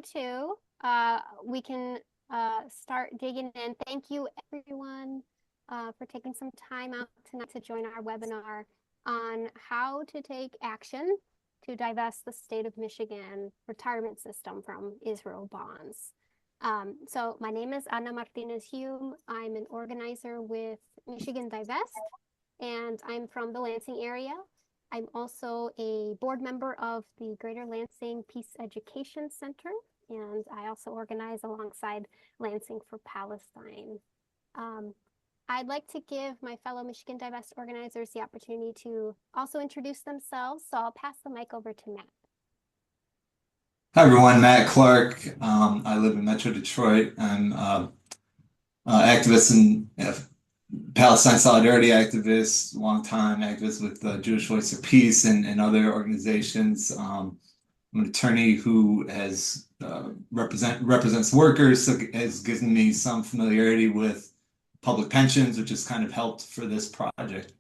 to, we can start digging in. Thank you, everyone, for taking some time out tonight to join our webinar on how to take action to divest the state of Michigan retirement system from Israel bonds. So my name is Ana Martinez-Hume. I'm an organizer with Michigan Divest, and I'm from the Lansing area. I'm also a board member of the Greater Lansing Peace Education Center, and I also organize alongside Lansing for Palestine. I'd like to give my fellow Michigan Divest organizers the opportunity to also introduce themselves, so I'll pass the mic over to Matt. Hi everyone, Matt Clark. I live in Metro Detroit. I'm activist and Palestine solidarity activist, longtime activist with Jewish Voice of Peace and other organizations. I'm an attorney who has represents workers, so has given me some familiarity with public pensions, which has kind of helped for this project.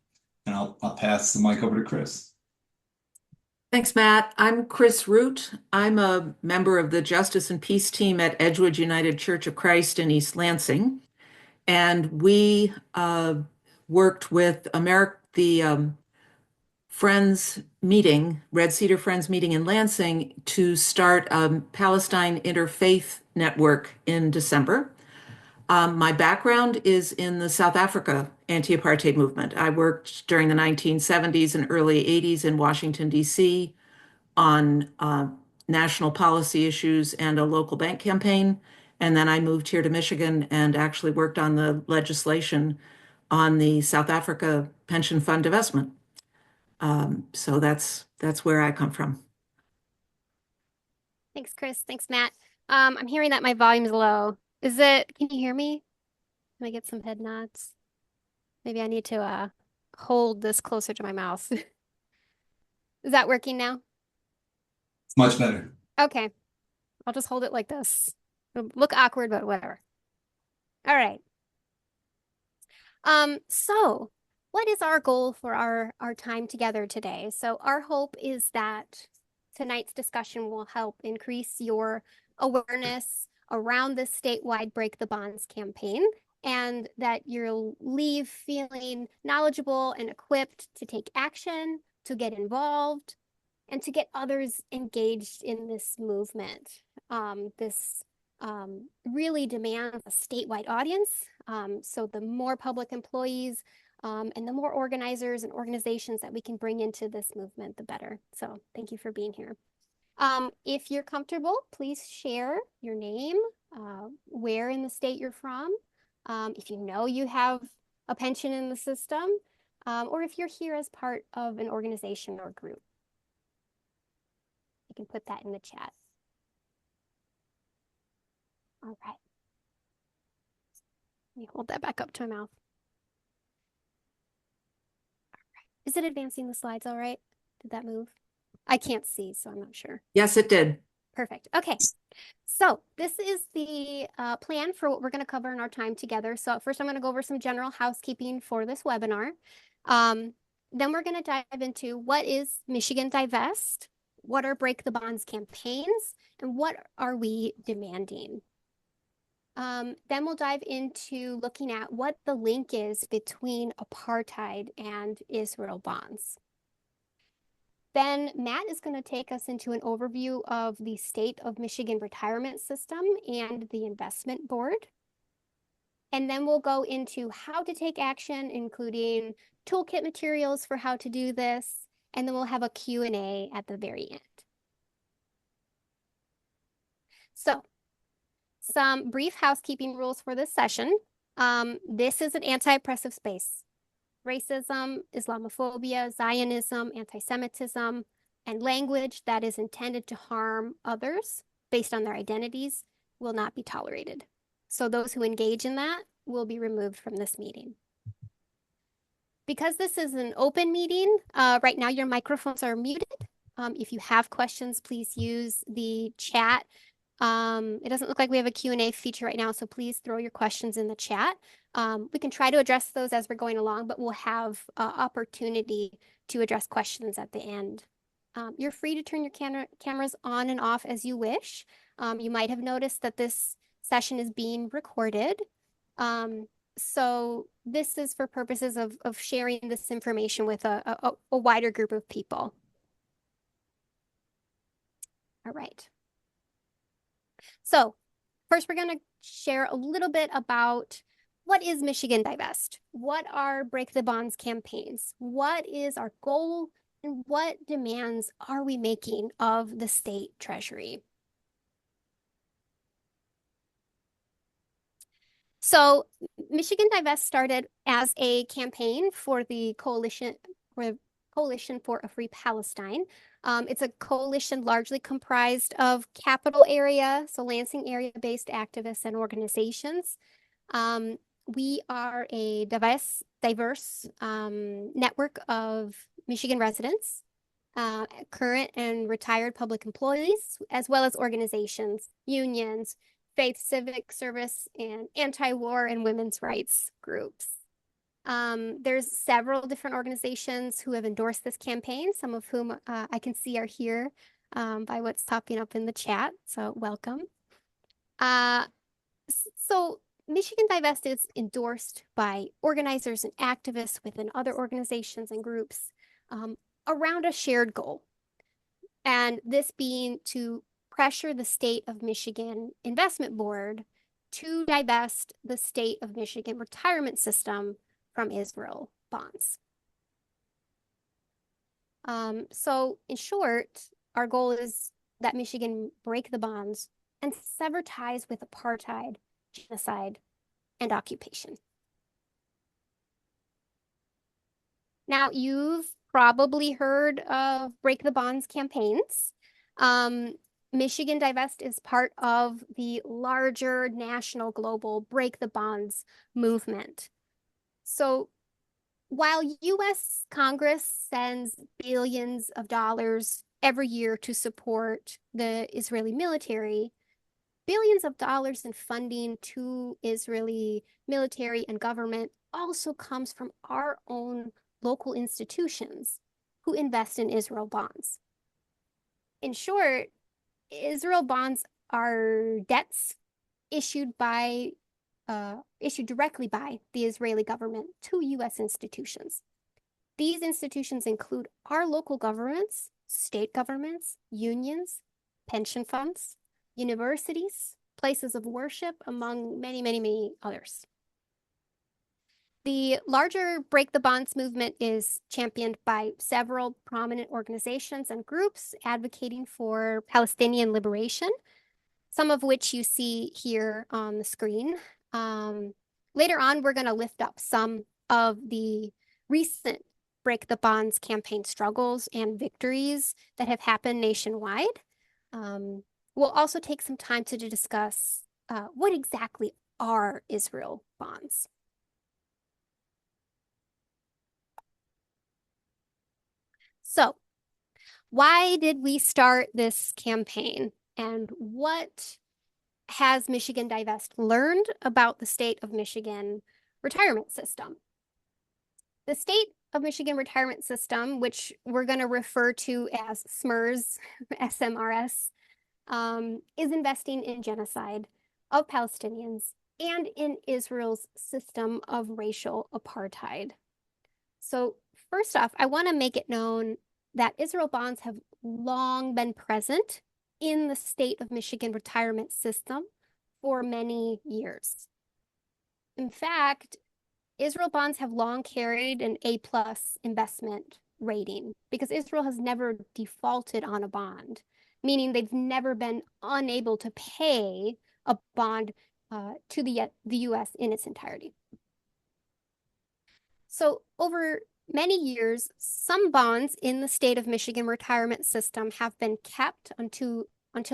And I'll pass the mic over to Chris. Thanks, Matt. I'm Chris Root. I'm a member of the Justice and Peace team at Edgewood United Church of Christ in East Lansing. And we worked with the Friends meeting, Red Cedar Friends meeting in Lansing to start a Palestine Interfaith Network in December. My background is in the South Africa anti-apartheid movement. I worked during the 1970s and early 80s in Washington, D.C. on national policy issues and a local bank campaign. And then I moved here to Michigan and actually worked on the legislation on the South Africa pension fund divestment. So that's where I come from. Thanks, Chris. Thanks, Matt. I'm hearing that my volume's low. Can you hear me? Can I get some head nods? Maybe I need to hold this closer to my mouth. Is that working now? It's much better. Okay. I'll just hold it like this. It'll look awkward, but whatever. All right. So what is our goal for our time together today? So our hope is that tonight's discussion will help increase your awareness around this statewide Break the Bonds campaign, and that you'll leave feeling knowledgeable and equipped to take action, to get involved, and to get others engaged in this movement. This really demands a statewide audience. So the more public employees and the more organizers and organizations that we can bring into this movement, the better. So thank you for being here. If you're comfortable, please share your name, where in the state you're from, if you know you have a pension in the system, or if you're here as part of an organization or group. You can put that in the chat. All right. Let me hold that back up to my mouth. All right. Is it advancing the slides all right? Did that move? I can't see, so I'm not sure. Yes, it did. Perfect. Okay. So this is the plan for what we're going to cover in our time together. So first I'm going to go over some general housekeeping for this webinar. Then we're going to dive into what is Michigan Divest, what are Break the Bonds campaigns, and what are we demanding? Then we'll dive into looking at what the link is between apartheid and Israel bonds. Then Matt is going to take us into an overview of the state of Michigan retirement system and the investment board. And then we'll go into how to take action, including toolkit materials for how to do this. And then we'll have a Q&A at the very end. So some brief housekeeping rules for this session. This is an anti-oppressive space. Racism, Islamophobia, Zionism, anti-Semitism, and language that is intended to harm others based on their identities will not be tolerated. So those who engage in that will be removed from this meeting. Because this is an open meeting, right now your microphones are muted. If you have questions, please use the chat. It doesn't look like we have a Q&A feature right now, so please throw your questions in the chat. We can try to address those as we're going along, but we'll have opportunity to address questions at the end. You're free to turn your cameras on and off as you wish. You might have noticed that this session is being recorded. So this is for purposes of sharing this information with a wider group of people. All right. So first, we're going to share a little bit about what is Michigan Divest? What are Break the Bonds campaigns? What is our goal? And what demands are we making of the state treasury? So Michigan Divest started as a campaign for the Coalition for a Free Palestine. It's a coalition largely comprised of capital area, so Lansing area-based activists and organizations. We are a diverse network of Michigan residents, current and retired public employees, as well as organizations, unions, faith civic service, and anti-war and women's rights groups. There's several different organizations who have endorsed this campaign, some of whom I can see are here by what's popping up in the chat, so welcome. So Michigan Divest is endorsed by organizers and activists within other organizations and groups around a shared goal. And this being to pressure the State of Michigan Investment Board to divest the State of Michigan retirement system from Israel bonds. So in short, our goal is that Michigan break the bonds and sever ties with apartheid, genocide, and occupation. Now, you've probably heard of Break the Bonds campaigns. Michigan Divest is part of the larger national global Break the Bonds movement. So while U.S. Congress sends billions of dollars every year to support the Israeli military, billions of dollars in funding to Israeli military and government also comes from our own local institutions who invest in Israel bonds. In short, Israel bonds are debts issued directly by the Israeli government to U.S. institutions. These institutions include our local governments, state governments, unions, pension funds, universities, places of worship, among many, many, many others. The larger Break the Bonds movement is championed by several prominent organizations and groups advocating for Palestinian liberation, some of which you see here on the screen. Later on, we're going to lift up some of the recent Break the Bonds campaign struggles and victories that have happened nationwide. We'll also take some time to discuss what exactly are Israel bonds. So, why did we start this campaign, and what has Michigan Divest learned about the state of Michigan retirement system? The state of Michigan retirement system, which we're going to refer to as SMRS, SMRS, is investing in genocide of Palestinians and in Israel's system of racial apartheid. So first off, I want to make it known that Israel bonds have long been present in the state of Michigan retirement system for many years. In fact, Israel bonds have long carried an A+ investment rating because Israel has never defaulted on a bond, meaning they've never been unable to pay a bond to the U.S. in its entirety. So over many years, some bonds in the state of Michigan retirement system have been kept until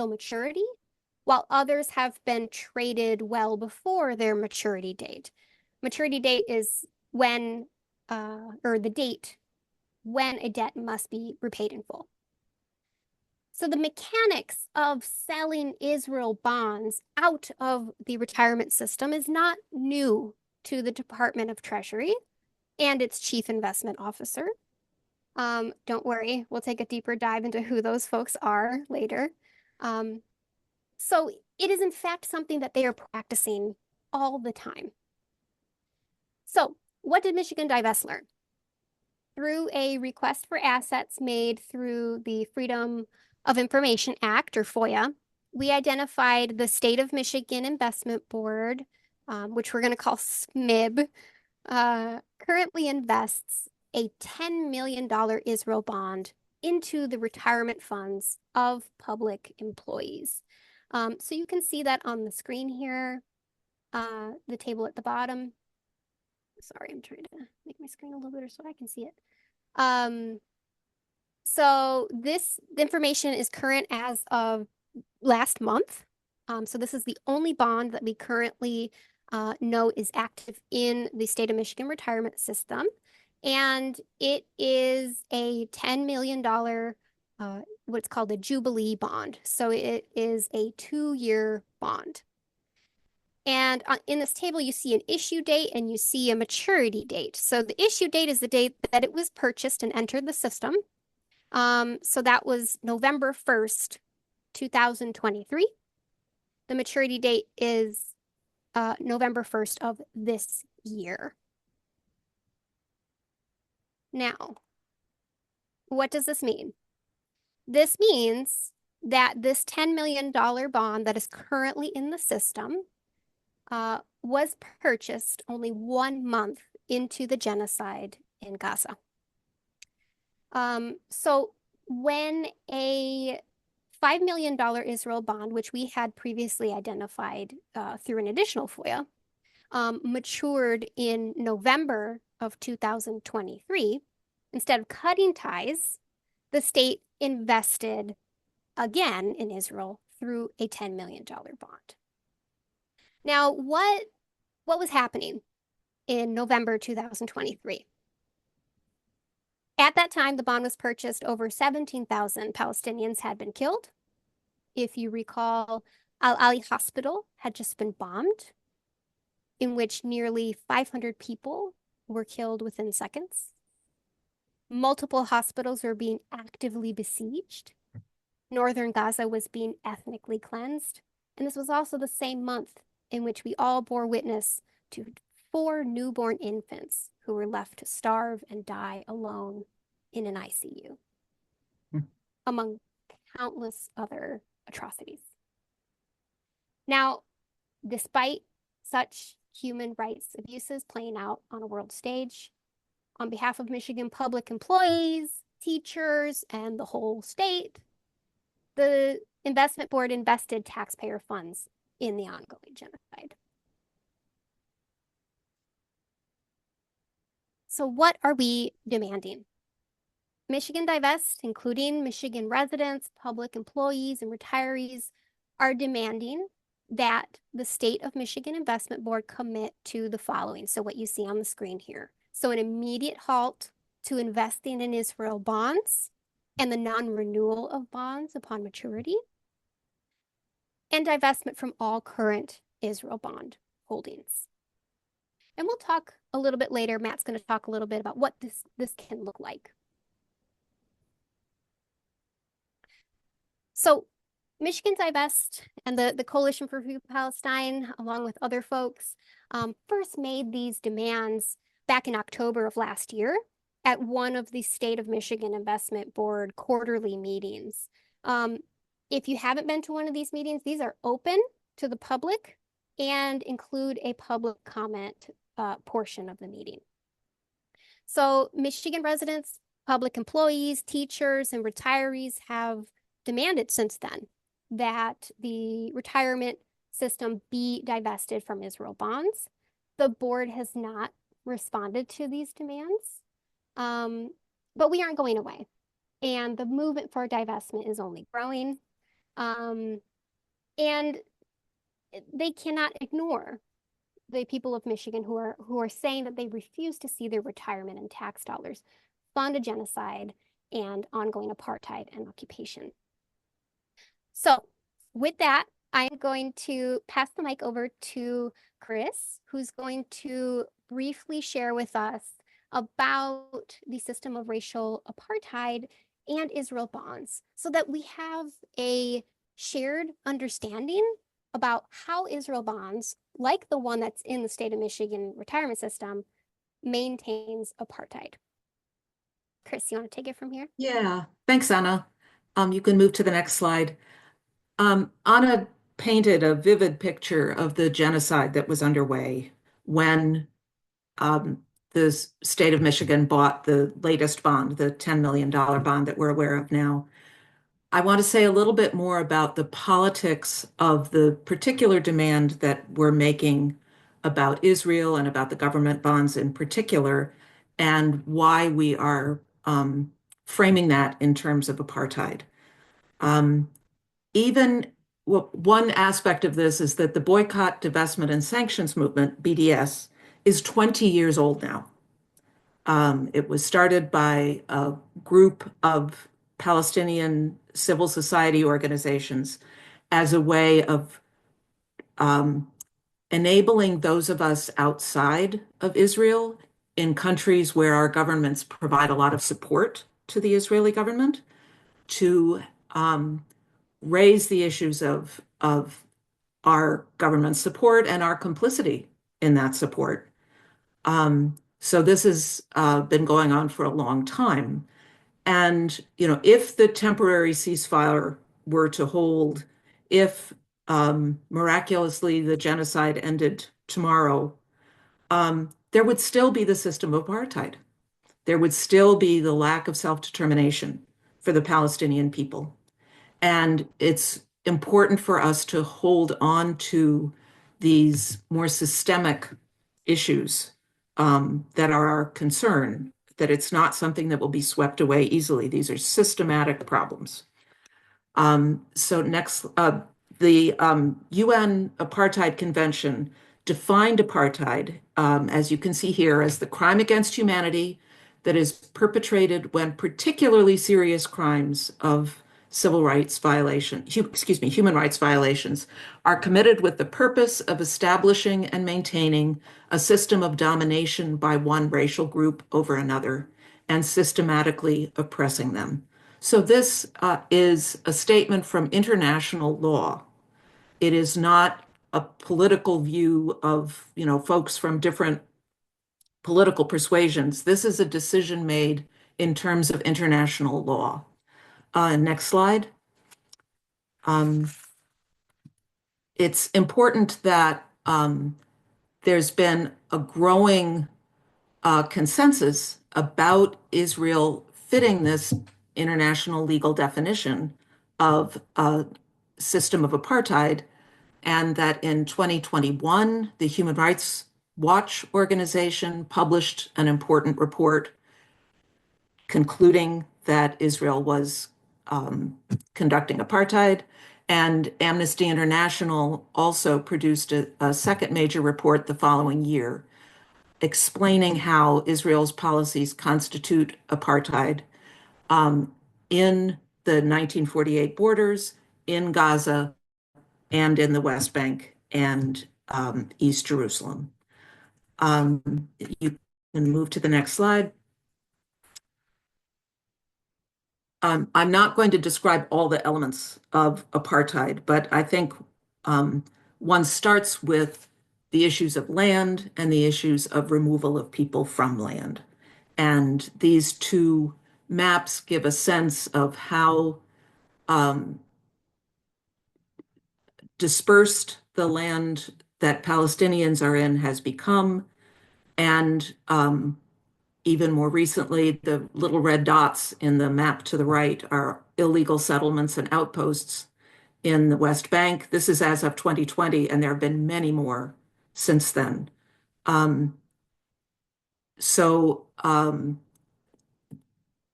maturity, while others have been traded well before their maturity date. Maturity date is when, or the date when a debt must be repaid in full. So the mechanics of selling Israel bonds out of the retirement system is not new to the Department of Treasury and its chief investment officer. Don't worry, we'll take a deeper dive into who those folks are later. So it is in fact something that they are practicing all the time. So what did Michigan Divest learn? Through a request for assets made through the Freedom of Information Act, or FOIA, we identified the State of Michigan Investment Board, which we're going to call SMIB, currently invests a $10 million Israel bond into the retirement funds of public employees. So you can see that on the screen here, the table at the bottom. Sorry, I'm trying to make my screen a little bit so I can see it. So this information is current as of last month. So this is the only bond that we currently know is active in the state of Michigan retirement system. And it is a $10 million, what's called a Jubilee bond. So it is a 2-year bond. And in this table, you see an issue date and you see a maturity date. So the issue date is the date that it was purchased and entered the system. So that was November 1st, 2023. The maturity date is November 1st of this year. Now, what does this mean? This means that this $10 million bond that is currently in the system was purchased only 1 month into the genocide in Gaza. So when a $5 million Israel bond, which we had previously identified through an additional FOIA, matured in November of 2023, instead of cutting ties, the state invested again in Israel through a $10 million bond. Now, what was happening in November 2023? At that time, the bond was purchased. Over 17,000 Palestinians had been killed. If you recall, Al-Ali Hospital had just been bombed, in which nearly 500 people were killed within seconds. Multiple hospitals were being actively besieged. Northern Gaza was being ethnically cleansed. And this was also the same month in which we all bore witness to 4 newborn infants who were left to starve and die alone in an ICU, among countless other atrocities. Now, despite such human rights abuses playing out on a world stage, on behalf of Michigan public employees, teachers, and the whole state, the investment board invested taxpayer funds in the ongoing genocide. So what are we demanding? Michigan Divest, including Michigan residents, public employees, and retirees, are demanding that the State of Michigan Investment Board commit to the following. So what you see on the screen here. So an immediate halt to investing in Israel bonds and the non-renewal of bonds upon maturity, and divestment from all current Israel bond holdings. And we'll talk a little bit later. Matt's going to talk a little bit about what this can look like. So Michigan Divest and the Coalition for Free Palestine, along with other folks, first made these demands back in October of last year at one of the State of Michigan Investment Board quarterly meetings. If you haven't been to one of these meetings, these are open to the public and include a public comment portion of the meeting. So Michigan residents, public employees, teachers, and retirees have demanded since then that the retirement system be divested from Israel bonds. The board has not responded to these demands, but we aren't going away. And the movement for divestment is only growing. And they cannot ignore the people of Michigan who are saying that they refuse to see their retirement and tax dollars fund a genocide and ongoing apartheid and occupation. So with that, I'm going to pass the mic over to Chris, who's going to briefly share with us about the system of racial apartheid and Israel bonds so that we have a shared understanding about how Israel bonds, like the one that's in the state of Michigan retirement system, maintains apartheid. Chris, you want to take it from here? Yeah, thanks, Anna. You can move to the next slide. Anna painted a vivid picture of the genocide that was underway when um, the state of Michigan bought the latest bond, the $10 million bond that we're aware of now. I want to say a little bit more about the politics of the particular demand that we're making about Israel and about the government bonds in particular, and why we are framing that in terms of apartheid. Um, even well, one aspect of this is that the boycott, divestment, and sanctions movement, BDS, is 20 years old now. It was started by a group of Palestinian civil society organizations as a way of um, enabling those of us outside of Israel in countries where our governments provide a lot of support to the Israeli government to raise the issues of our government support and our complicity in that support. So this has been going on for a long time. And, if the temporary ceasefire were to hold, if miraculously the genocide ended tomorrow, there would still be the system of apartheid. There would still be the lack of self-determination for the Palestinian people. And it's important for us to hold on to these more systemic issues that are our concern, that it's not something that will be swept away easily. These are systematic problems. So next, the UN Apartheid Convention defined apartheid, as you can see here, as the crime against humanity that is perpetrated when particularly serious crimes of civil rights violation, human rights violations are committed with the purpose of establishing and maintaining a system of domination by one racial group over another and systematically oppressing them. So this is a statement from international law. It is not a political view of, folks from different political persuasions. This is a decision made in terms of international law. Next slide. It's important that there's been a growing consensus about Israel fitting this international legal definition of a system of apartheid, and that in 2021, the Human Rights Watch organization published an important report concluding that Israel was conducting apartheid. And Amnesty International also produced a second major report the following year, explaining how Israel's policies constitute apartheid in the 1948 borders, in Gaza, and in the West Bank and East Jerusalem. You can move to the next slide. I'm not going to describe all the elements of apartheid, but I think one starts with the issues of land and the issues of removal of people from land. And these two maps give a sense of how dispersed the land that Palestinians are in has become. And even more recently, the little red dots in the map to the right are illegal settlements and outposts in the West Bank. This is as of 2020, and there have been many more since then. So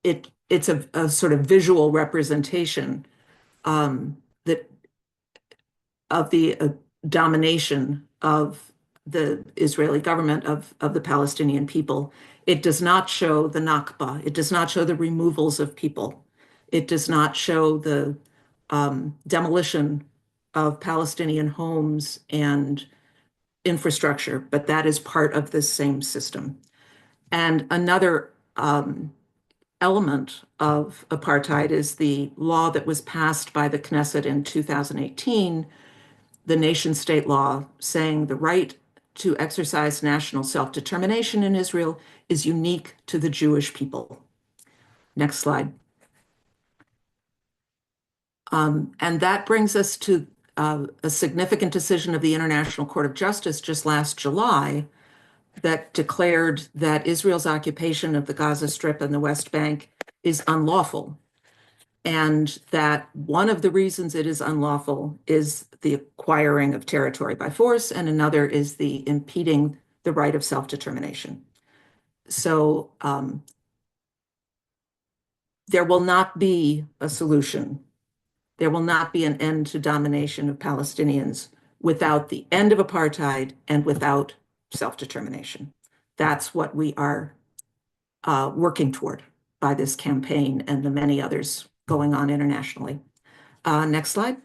it's a sort of visual representation that of the domination of the Israeli government of the Palestinian people. It does not show the Nakba. It does not show the removals of people. It does not show the demolition of Palestinian homes and infrastructure, but that is part of this same system. And another element of apartheid is the law that was passed by the Knesset in 2018, the nation state law saying the right to exercise national self-determination in Israel is unique to the Jewish people. Next slide. And that brings us to a significant decision of the International Court of Justice just last July that declared that Israel's occupation of the Gaza Strip and the West Bank is unlawful. And that one of the reasons it is unlawful is the acquiring of territory by force, and another is the impeding the right of self-determination. So there will not be a solution. There will not be an end to domination of Palestinians without the end of apartheid and without self-determination. That's what we are working toward by this campaign and the many others going on internationally. Next slide.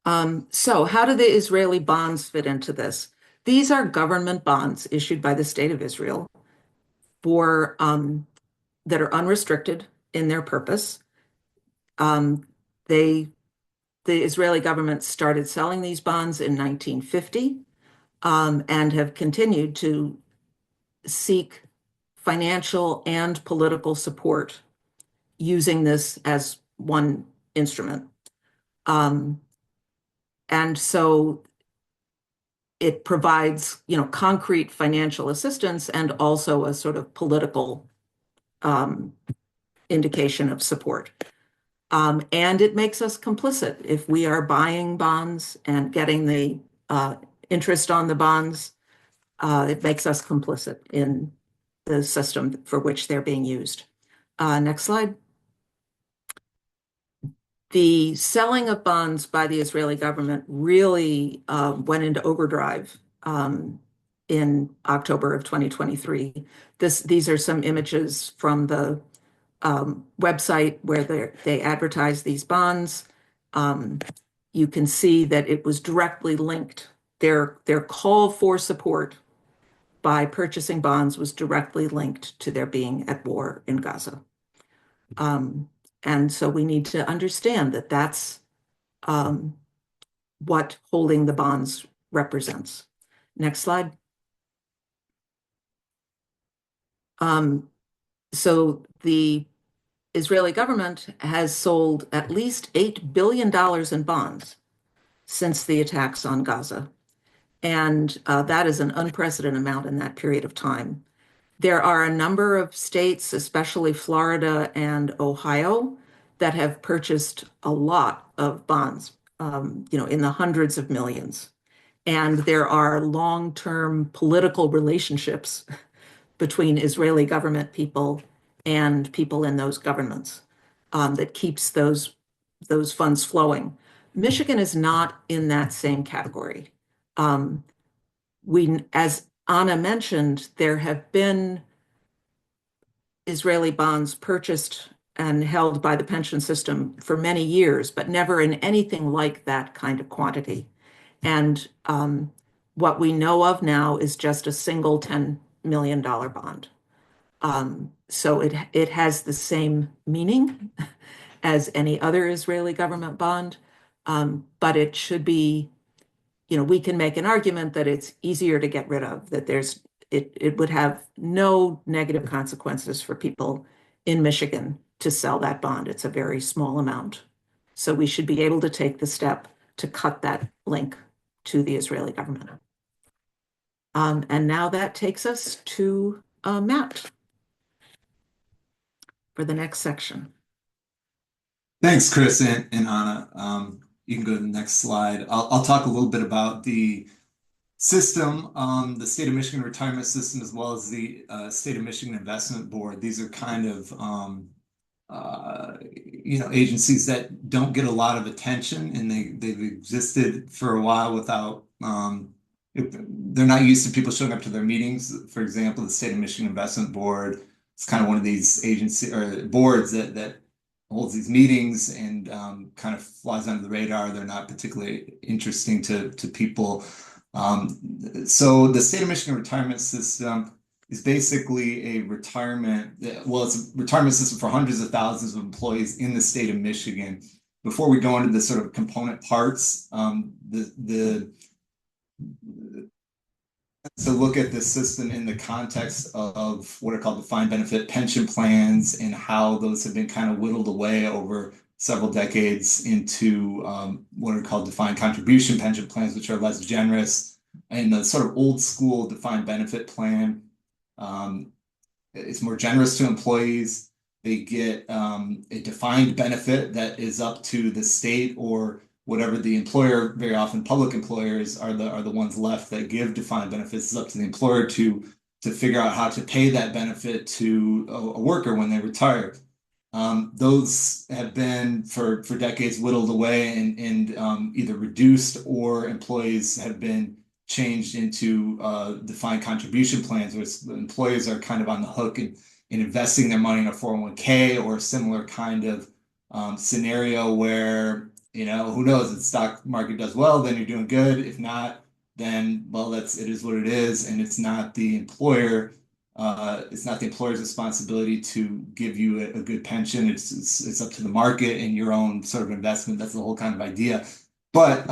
So how do the Israeli bonds fit into this? These are government bonds issued by the State of Israel for that are unrestricted in their purpose. The Israeli government started selling these bonds in 1950 and have continued to seek financial and political support using this as one instrument. And so it provides, concrete financial assistance and also a sort of political indication of support. And it makes us complicit if we are buying bonds and getting the interest on the bonds. It makes us complicit in the system for which they're being used. Next slide. The selling of bonds by the Israeli government really went into overdrive in October of 2023. These are some images from the website where they advertise these bonds. You can see that it was directly linked. Their call for support by purchasing bonds was directly linked to their being at war in Gaza. And so we need to understand that that's what holding the bonds represents. Next slide. So the Israeli government has sold at least $8 billion in bonds since the attacks on Gaza. And that is an unprecedented amount in that period of time. There are a number of states, especially Florida and Ohio, that have purchased a lot of bonds, in the hundreds of millions. And there are long-term political relationships between Israeli government people and people in those governments that keeps those funds flowing. Michigan is not in that same category. As Anna mentioned, there have been Israeli bonds purchased and held by the pension system for many years, but never in anything like that kind of quantity. And what we know of now is just a single $10 million bond. So it has the same meaning as any other Israeli government bond, but it should be, we can make an argument that it's easier to get rid of, that it would have no negative consequences for people in Michigan to sell that bond. It's a very small amount. So we should be able to take the step to cut that link to the Israeli government. And now that takes us to Matt for the next section. Thanks, Chris and Anna. You can go to the next slide. I'll talk a little bit about the system, the State of Michigan retirement system, as well as the State of Michigan Investment Board. These are kind of agencies that don't get a lot of attention, and they've existed for a while without. They're not used to people showing up to their meetings. For example, the State of Michigan Investment Board is kind of one of these agency or boards that holds these meetings and kind of flies under the radar. They're not particularly interesting to people. So the State of Michigan retirement system is basically a retirement, well, it's a retirement system for hundreds of thousands of employees in the state of Michigan. Before we go into the sort of component parts, to look at the system in the context of what are called defined benefit pension plans and how those have been kind of whittled away over several decades into what are called defined contribution pension plans, which are less generous. And the sort of old school defined benefit plan, it's more generous to employees. They get a defined benefit that is up to the state or whatever the employer. Very often public employers are the ones left that give defined benefits. It's up to the employer to figure out how to pay that benefit to a worker when they retire. Those have been for decades whittled away and either reduced, or employees have been changed into defined contribution plans, where employees are kind of on the hook in investing their money in a 401k or a similar kind of scenario where, who knows, if the stock market does well, then you're doing good. If not, then, well, it is what it is. And it's not the employer's responsibility to give you a good pension. It's up to the market and your own sort of investment. That's the whole kind of idea. But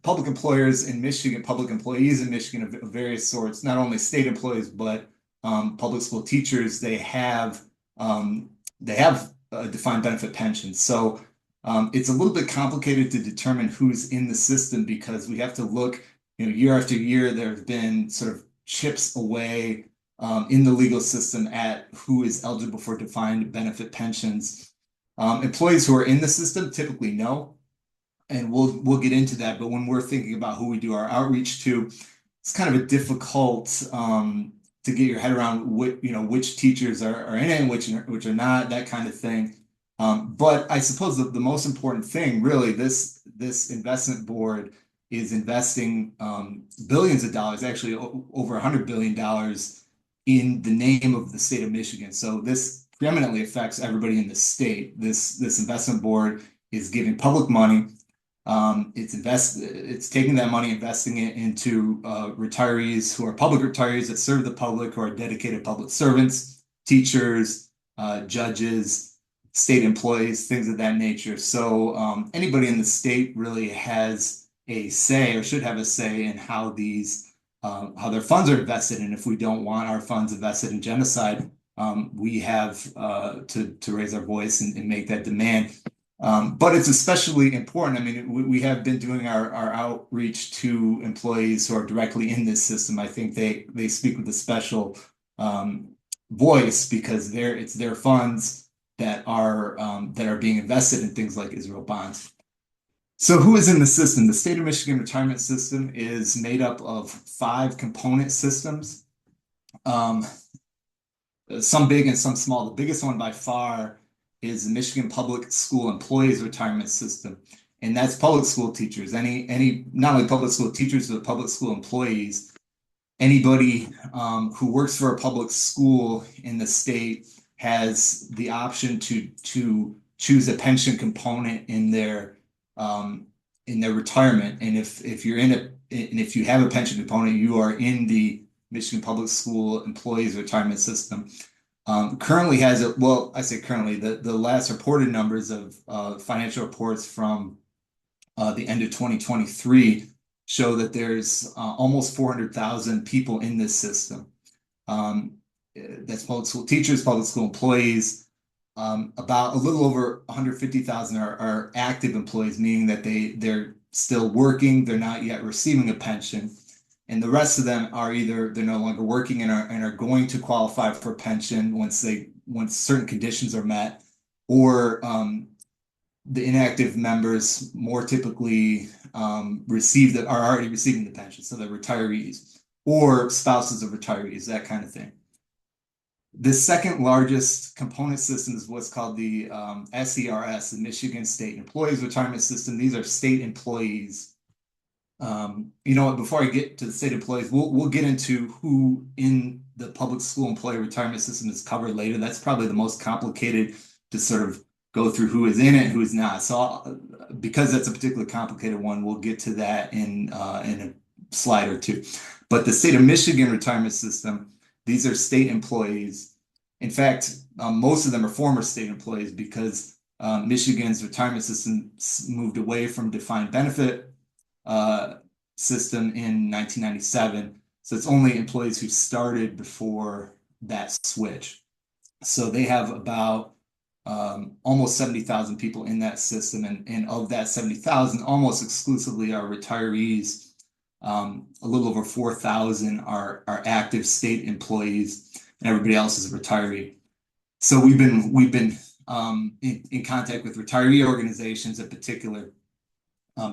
public employers in Michigan, public employees in Michigan of various sorts, not only state employees, but public school teachers, they have defined benefit pensions. So it's a little bit complicated to determine who's in the system, because we have to look, year after year, there have been sort of chips away in the legal system at who is eligible for defined benefit pensions. Employees who are in the system typically know, and we'll get into that. But when we're thinking about who we do our outreach to, it's kind of a difficult to get your head around which teachers are in it and which are not, that kind of thing. But I suppose the most important thing, really, this investment board is investing billions of dollars, actually over $100 billion in the name of the state of Michigan. So this preeminently affects everybody in the state. This investment board is giving public money. It's taking that money, investing it into retirees who are public retirees that serve the public, who are dedicated public servants, teachers, judges, state employees, things of that nature. So anybody in the state really has a say, or should have a say, in how their funds are invested. And if we don't want our funds invested in genocide, we have to raise our voice and make that demand. But it's especially important. I mean, we have been doing our outreach to employees who are directly in this system. I think they speak with a special voice, because it's their funds that are being invested in things like Israel bonds. So who is in the system? The state of Michigan retirement system is made up of 5 component systems, some big and some small. The biggest one by far is the Michigan Public School Employees Retirement System. And that's public school teachers, not only public school teachers, but public school employees. Anybody who works for a public school in the state has the option to choose a pension component in their retirement. And if you have a pension component, you are in the Michigan Public School Employees Retirement System. Currently has it, well, I say currently, the last reported numbers of financial reports from the end of 2023 show that there's almost 400,000 people in this system. That's public school teachers, public school employees. About a little over 150,000 are active employees, meaning that they're still working, they're not yet receiving a pension. And the rest of them are either they're no longer working and are going to qualify for a pension once certain conditions are met, or the inactive members more typically are already receiving the pension, so they're retirees or spouses of retirees, that kind of thing. The second largest component system is what's called the SERS, the Michigan State Employees Retirement System. These are state employees. You know what, before I get to the state employees, we'll get into who in the public school employee retirement system is covered later. That's probably the most complicated to sort of go through who is in it, who is not. So because that's a particularly complicated one, we'll get to that in a slide or two. But the state of Michigan retirement system, These are state employees. In fact, most of them are former state employees because Michigan's retirement system moved away from defined benefit system in 1997. So it's only employees who started before that switch. So they have about almost 70,000 people in that system. And of that 70,000, almost exclusively are retirees. A little over 4,000 are active state employees, and everybody else is a retiree. So we've been in contact with retiree organizations in particular,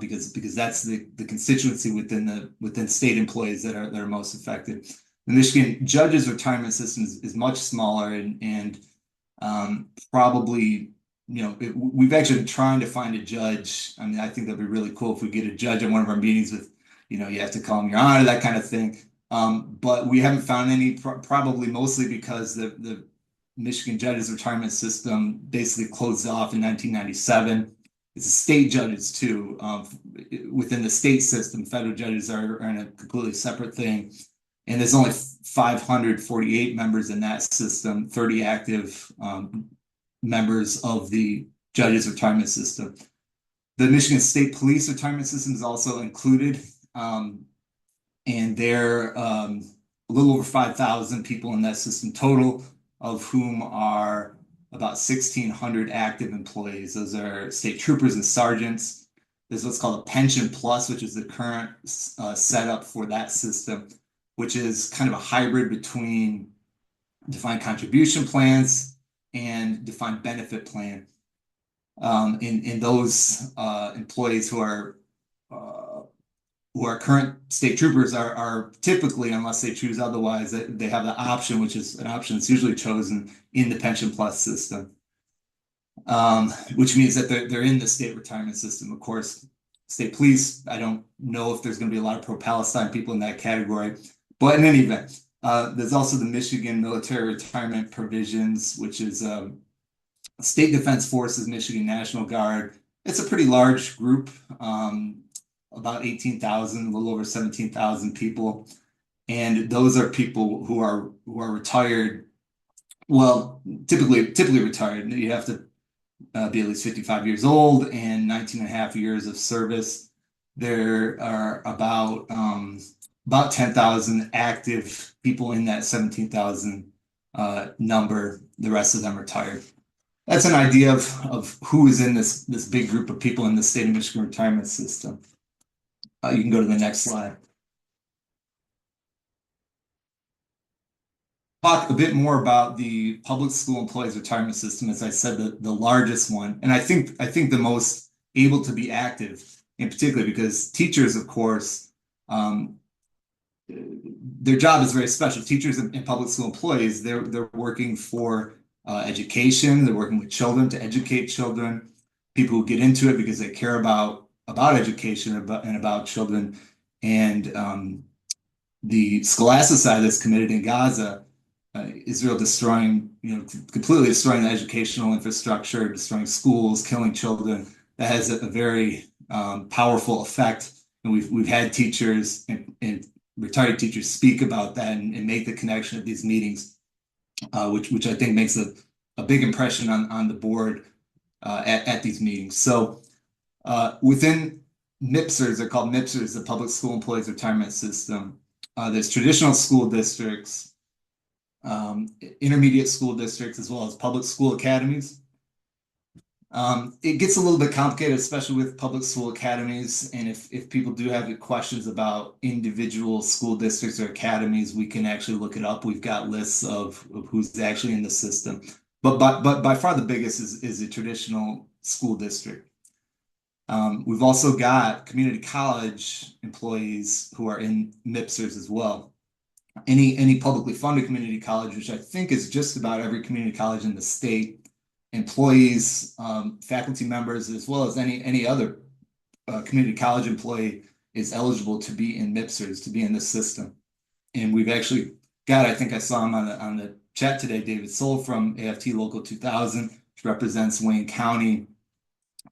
because that's the constituency within state employees that are most affected. The Michigan judges retirement system is much smaller, and probably, we've actually been trying to find a judge. I mean, I think that'd be really cool if we get a judge at one of our meetings with, you have to call him your honor, that kind of thing. But we haven't found any, probably mostly because the Michigan judges retirement system basically closed off in 1997. It's state judges too. Within the state system, federal judges are in a completely separate thing. And there's only 548 members in that system, 30 active members of the judges retirement system. The Michigan State Police retirement system is also included, and they're a little over 5,000 people in that system total, of whom are about 1,600 active employees. Those are state troopers and sergeants. There's what's called a pension plus, which is the current setup for that system, which is kind of a hybrid between defined contribution plans and defined benefit plan. In those employees who are current state troopers are typically, unless they choose otherwise, they have the option, which is an option that's usually chosen in the pension plus system, which means that they're in the state retirement system. Of course, state police, I don't know if there's going to be a lot of pro-Palestine people in that category, but in any event, there's also the Michigan military retirement provisions, which is State Defense Forces, Michigan National Guard. It's a pretty large group, about 18,000, a little over 17,000 people. And those are people who are retired. Well, typically retired. You have to be at least 55 years old and 19 and a half years of service. There are about 10,000 active people in that 17,000 number. The rest of them retired. That's an idea of who is in this big group of people in the state of Michigan retirement system. You can go to the next slide. Talk a bit more about the public school employees retirement system. As I said, the largest one, and I think the most able to be active, in particular because teachers, of course, their job is very special. Teachers and public school employees, they're working for education. They're working with children to educate children. People who get into it because they care about education and about children. And the scholasticide that's committed in Gaza, Israel destroying, completely destroying the educational infrastructure, destroying schools, killing children. That has a very powerful effect. And we've had teachers and retired teachers speak about that and make the connection at these meetings, which I think makes a big impression on the board at these meetings. So within MIPSers, they're called MIPSers, the Public School Employees Retirement System. There's traditional school districts, intermediate school districts, as well as public school academies. It gets a little bit complicated, especially with public school academies. And if people do have questions about individual school districts or academies, we can actually look it up. We've got lists of who's actually in the system. But by far the biggest is a traditional school district. We've also got community college employees who are in MIPSers as well. Any publicly funded community college, which I think is just about every community college in the state, employees, faculty members, as well as any other community college employee is eligible to be in MIPSers, to be in the system. And we've actually got, I think I saw him on the chat today, David Soul from AFT Local 2000, which represents Wayne County,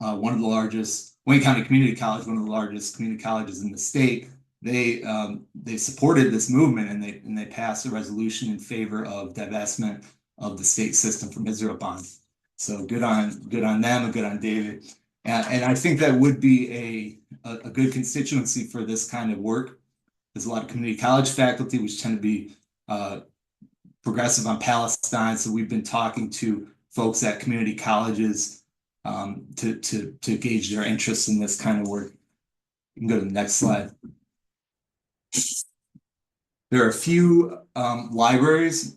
Wayne County Community College, one of the largest community colleges in the state. they supported this movement, and they passed a resolution in favor of divestment of the state system from Israel bonds. So good on them, and good on David. And I think that would be a good constituency for this kind of work. There's a lot of community college faculty which tend to be progressive on Palestine, so we've been talking to folks at community colleges to gauge their interest in this kind of work. You can go to the next slide. There are a few libraries.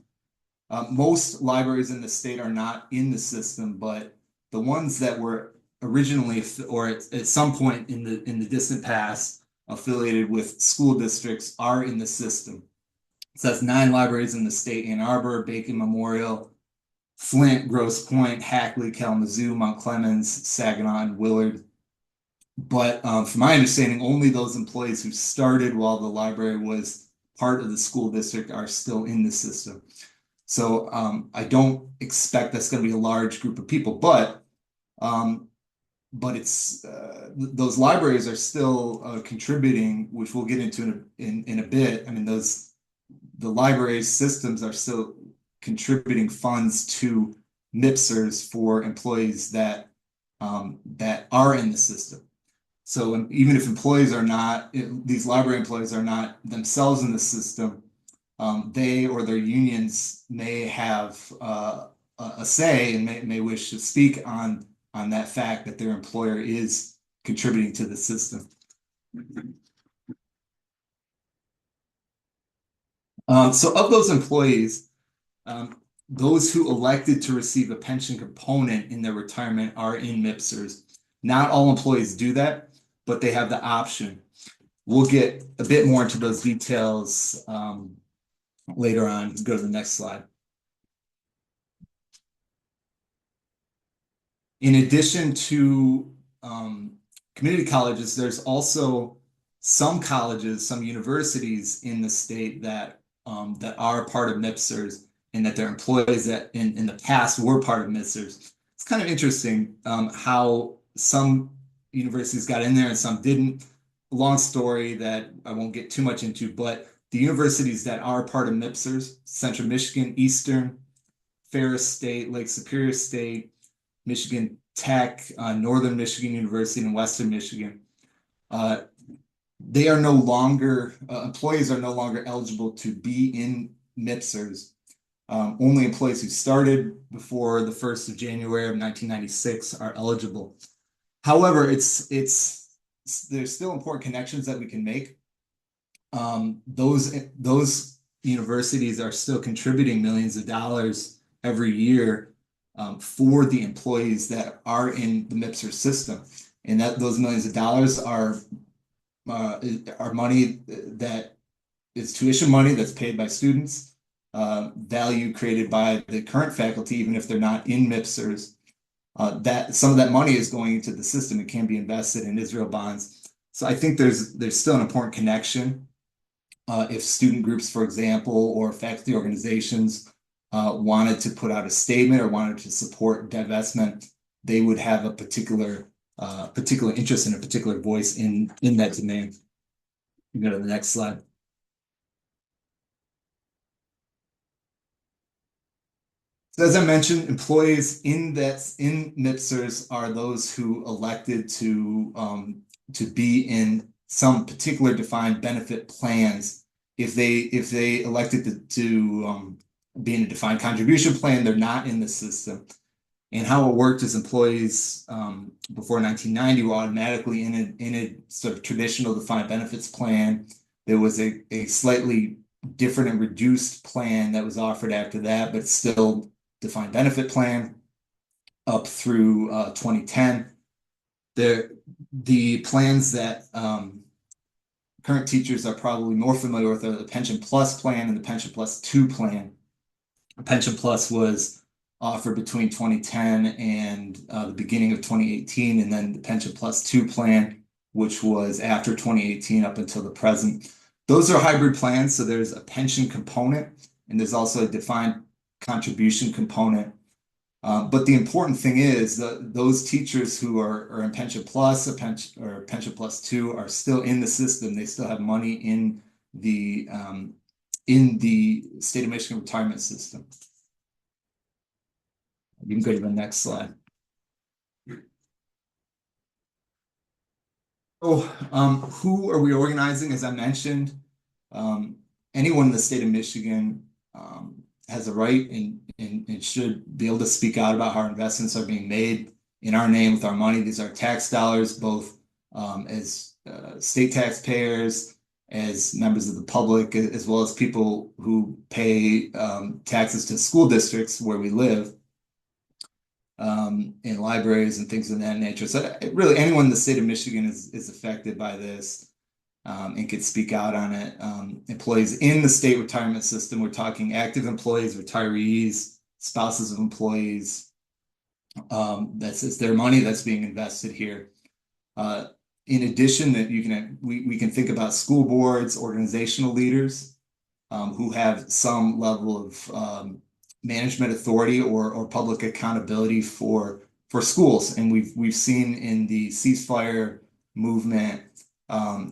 Most libraries in the state are not in the system, but the ones that were originally, or at some point in the distant past, affiliated with school districts are in the system. So that's 9 libraries in the state: Ann Arbor, Bacon Memorial, Flint, Grosse Pointe, Hackley, Kalamazoo, Mount Clemens, Saginaw, and Willard. But from my understanding, only those employees who started while the library was part of the school district are still in the system. So I don't expect that's going to be a large group of people, but it's those libraries are still contributing, which we'll get into in a bit. I mean, the library systems are still contributing funds to MIPSers for employees that are in the system. So even if employees are not, these library employees are not themselves in the system, they or their unions may have a say and may wish to speak on that fact that their employer is contributing to the system. So of those employees, those who elected to receive a pension component in their retirement are in MIPSers. Not all employees do that, but they have the option. We'll get a bit more into those details later on. Go to the next slide. In addition to community colleges, there's also some colleges, some universities in the state that are part of MIPSers, and that their employees that in the past were part of MIPSers. It's kind of interesting how some universities got in there and some didn't. Long story that I won't get too much into, but the universities that are part of MIPSers: Central Michigan, Eastern, Ferris State, Lake Superior State, Michigan Tech, Northern Michigan University, and Western Michigan. They are no longer, employees are no longer eligible to be in MIPSers. Only employees who started before the 1st of January of 1996 are eligible. However, there's still important connections that we can make. Those universities are still contributing millions of dollars every year for the employees that are in the MIPSer system, and that those millions of dollars are money that is tuition money that's paid by students, value created by the current faculty, even if they're not in MIPSers. That some of that money is going into the system. It can be invested in Israel bonds. So I think there's still an important connection. If student groups, for example, or faculty organizations wanted to put out a statement or wanted to support divestment, they would have a particular interest and a particular voice in that demand. You go to the next slide. So as I mentioned, employees in MIPSers are those who elected to be in some particular defined benefit plans. If they elected to be in a defined contribution plan, they're not in the system. And how it worked is employees before 1990 were automatically in a sort of traditional defined benefits plan. There was a slightly different and reduced plan that was offered after that, but still defined benefit plan up through 2010. The plans that current teachers are probably more familiar with are the Pension Plus plan and the Pension Plus 2 plan. The Pension Plus was offered between 2010 and the beginning of 2018, and then the Pension Plus 2 plan, which was after 2018 up until the present. Those are hybrid plans, so there's a pension component, and there's also a defined contribution component. But the important thing is that those teachers who are in Pension Plus or Pension Plus 2 are still in the system. They still have money in the state of Michigan retirement system. You can go to the next slide. So, who are we organizing? As I mentioned, anyone in the state of Michigan has a right and should be able to speak out about how our investments are being made in our name with our money. These are tax dollars, both as state taxpayers, as members of the public, as well as people who pay taxes to school districts where we live, in libraries and things of that nature. So really anyone in the state of Michigan is affected by this and can speak out on it. Employees in the state retirement system, we're talking active employees, retirees, spouses of employees. It's their money that's being invested here. In addition, that we can think about school boards, organizational leaders who have some level of management authority or public accountability for schools, and we've seen in the ceasefire movement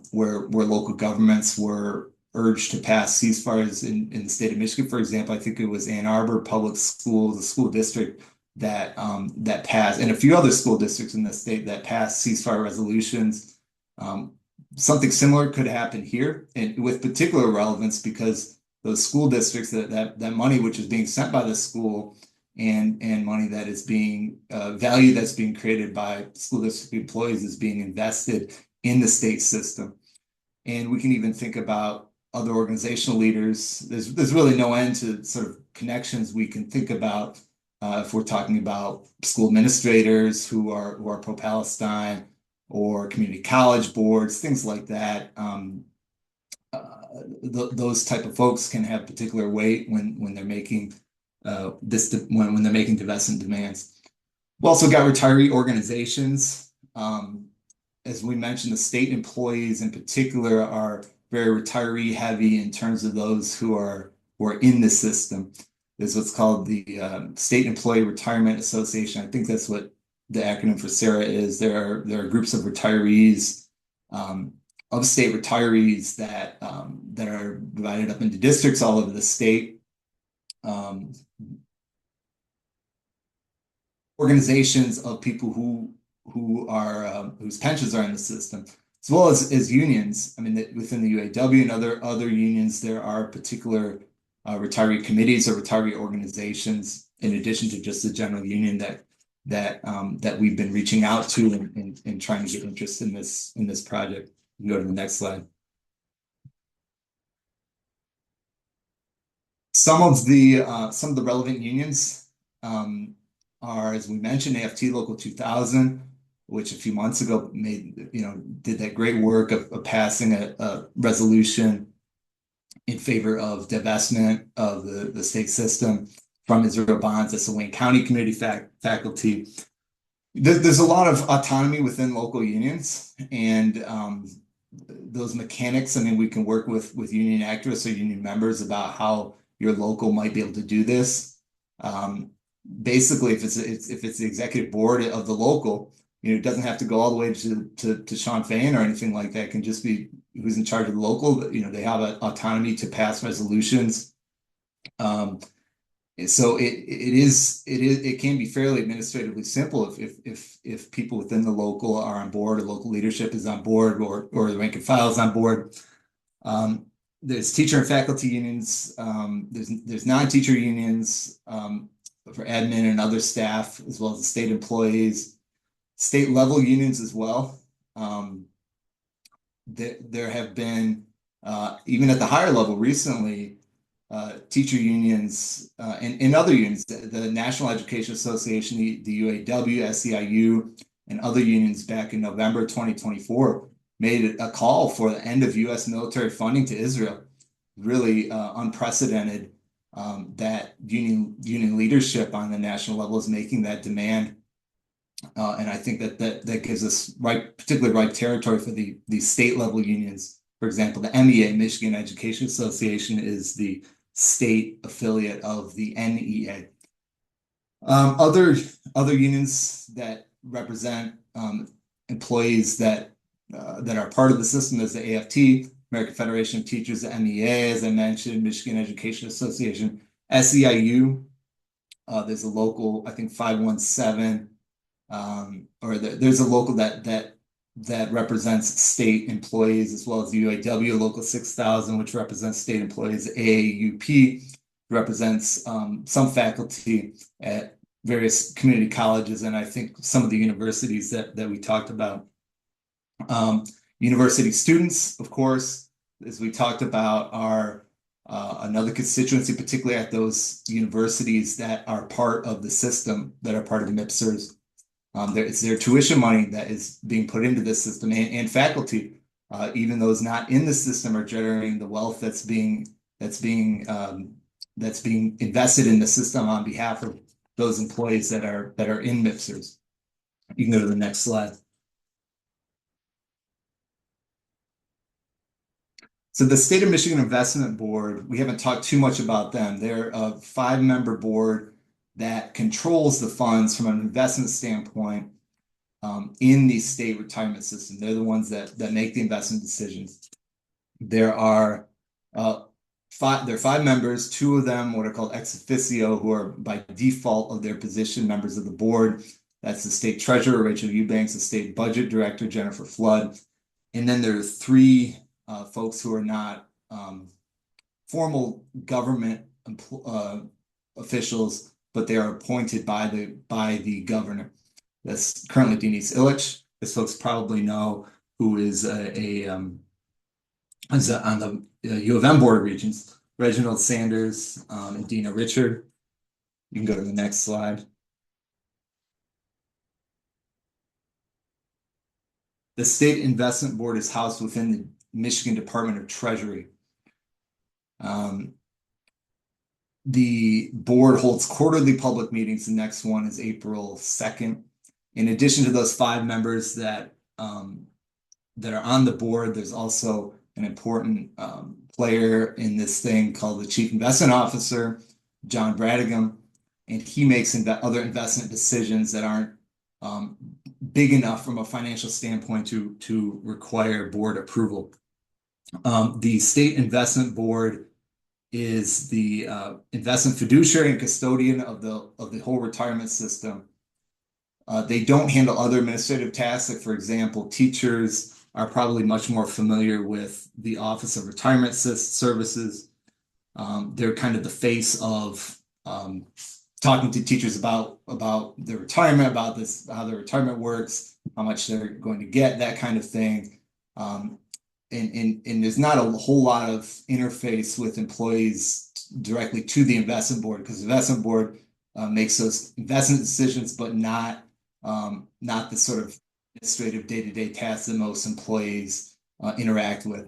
where local governments were urged to pass ceasefires in the state of Michigan, for example. I think it was Ann Arbor Public Schools, the school district that passed, and a few other school districts in the state that passed ceasefire resolutions. Something similar could happen here, and with particular relevance because those school districts, that money which is being sent by the school and money that is being value that's being created by school district employees is being invested in the state system. And we can even think about other organizational leaders. There's really no end to sort of connections we can think about if we're talking about school administrators who are pro-Palestine, or community college boards, things like that. Those type of folks can have particular weight when they're making when they're making divestment demands. We've also got retiree organizations. As we mentioned, the state employees in particular are very retiree heavy in terms of those who are in the system. There's what's called the State Employee Retirement Association. I think that's what the acronym for SARA is. There are groups of retirees, of state retirees that are divided up into districts all over the state. Organizations of people who are whose pensions are in the system, as well as unions. I mean, within the UAW and other unions, there are particular retiree committees or retiree organizations, in addition to just the general union that we've been reaching out to and trying to get interest in this project. You can go to the next slide. Some of the relevant unions are, as we mentioned, AFT Local 2000, which a few months ago did that great work of passing a resolution in favor of divestment of the state system from Israel bonds. That's the Wayne County Community faculty. There's a lot of autonomy within local unions, and those mechanics. I mean, we can work with union activists or union members about how your local might be able to do this. Basically, if it's the executive board of the local, it doesn't have to go all the way to Sean Fain or anything like that. It can just be who's in charge of the local. They have autonomy to pass resolutions. So it can be fairly administratively simple if people within the local are on board, or local leadership is on board, or the rank and file is on board. There's teacher and faculty unions. There's non-teacher unions for admin and other staff, as well as the state employees, state level unions as well. There have been even at the higher level recently. Teacher unions and other unions, the National Education Association, the UAW, SEIU, and other unions back in November 2024 made a call for the end of U.S. military funding to Israel. Really unprecedented that union leadership on the national level is making that demand. And I think that gives us particularly ripe territory for the state level unions. For example, the MEA, Michigan Education Association, is the state affiliate of the NEA. Other unions that represent employees that are part of the system is the AFT, American Federation of Teachers, the MEA, as I mentioned, Michigan Education Association, SEIU. There's a local, I think 517, there's a local that represents state employees, as well as the UAW Local 6000, which represents state employees. AAUP represents some faculty at various community colleges, and I think some of the universities that we talked about. University students, of course, as we talked about, are another constituency, particularly at those universities that are part of the system, that are part of MIPSers. It's their tuition money that is being put into this system, and faculty, even those not in the system, are generating the wealth that's being invested in the system on behalf of those employees that are in MIPSers. You can go to the next slide. So the State of Michigan Investment Board, we haven't talked too much about them. They're a 5-member board that controls the funds from an investment standpoint in the state retirement system. They're the ones that make the investment decisions. There are 5 members, 2 of them what are called ex officio, who are by default of their position members of the board. That's the state treasurer, Rachel Eubanks, the state budget director, Jennifer Flood. And then there are 3 folks who are not formal government officials, but they are appointed by the governor. That's currently Denise Illich, as folks probably know, who is on the U of M Board of Regents. Reginald Sanders and Dina Richard. You can go to the next slide. The State Investment Board is housed within the Michigan Department of Treasury. The board holds quarterly public meetings. The next one is April 2nd. In addition to those 5 members that are on the board, there's also an important player in this thing called the Chief Investment Officer, John Bradigam, and he makes other investment decisions that aren't big enough from a financial standpoint to require board approval. The State Investment Board is the investment fiduciary and custodian of the whole retirement system. They don't handle other administrative tasks. Like, for example, teachers are probably much more familiar with the Office of Retirement Services. They're kind of the face of talking to teachers about their retirement, about how their retirement works, how much they're going to get, that kind of thing. And there's not a whole lot of interface with employees directly to the investment board, because the investment board makes those investment decisions, but not the sort of administrative day-to-day tasks that most employees interact with.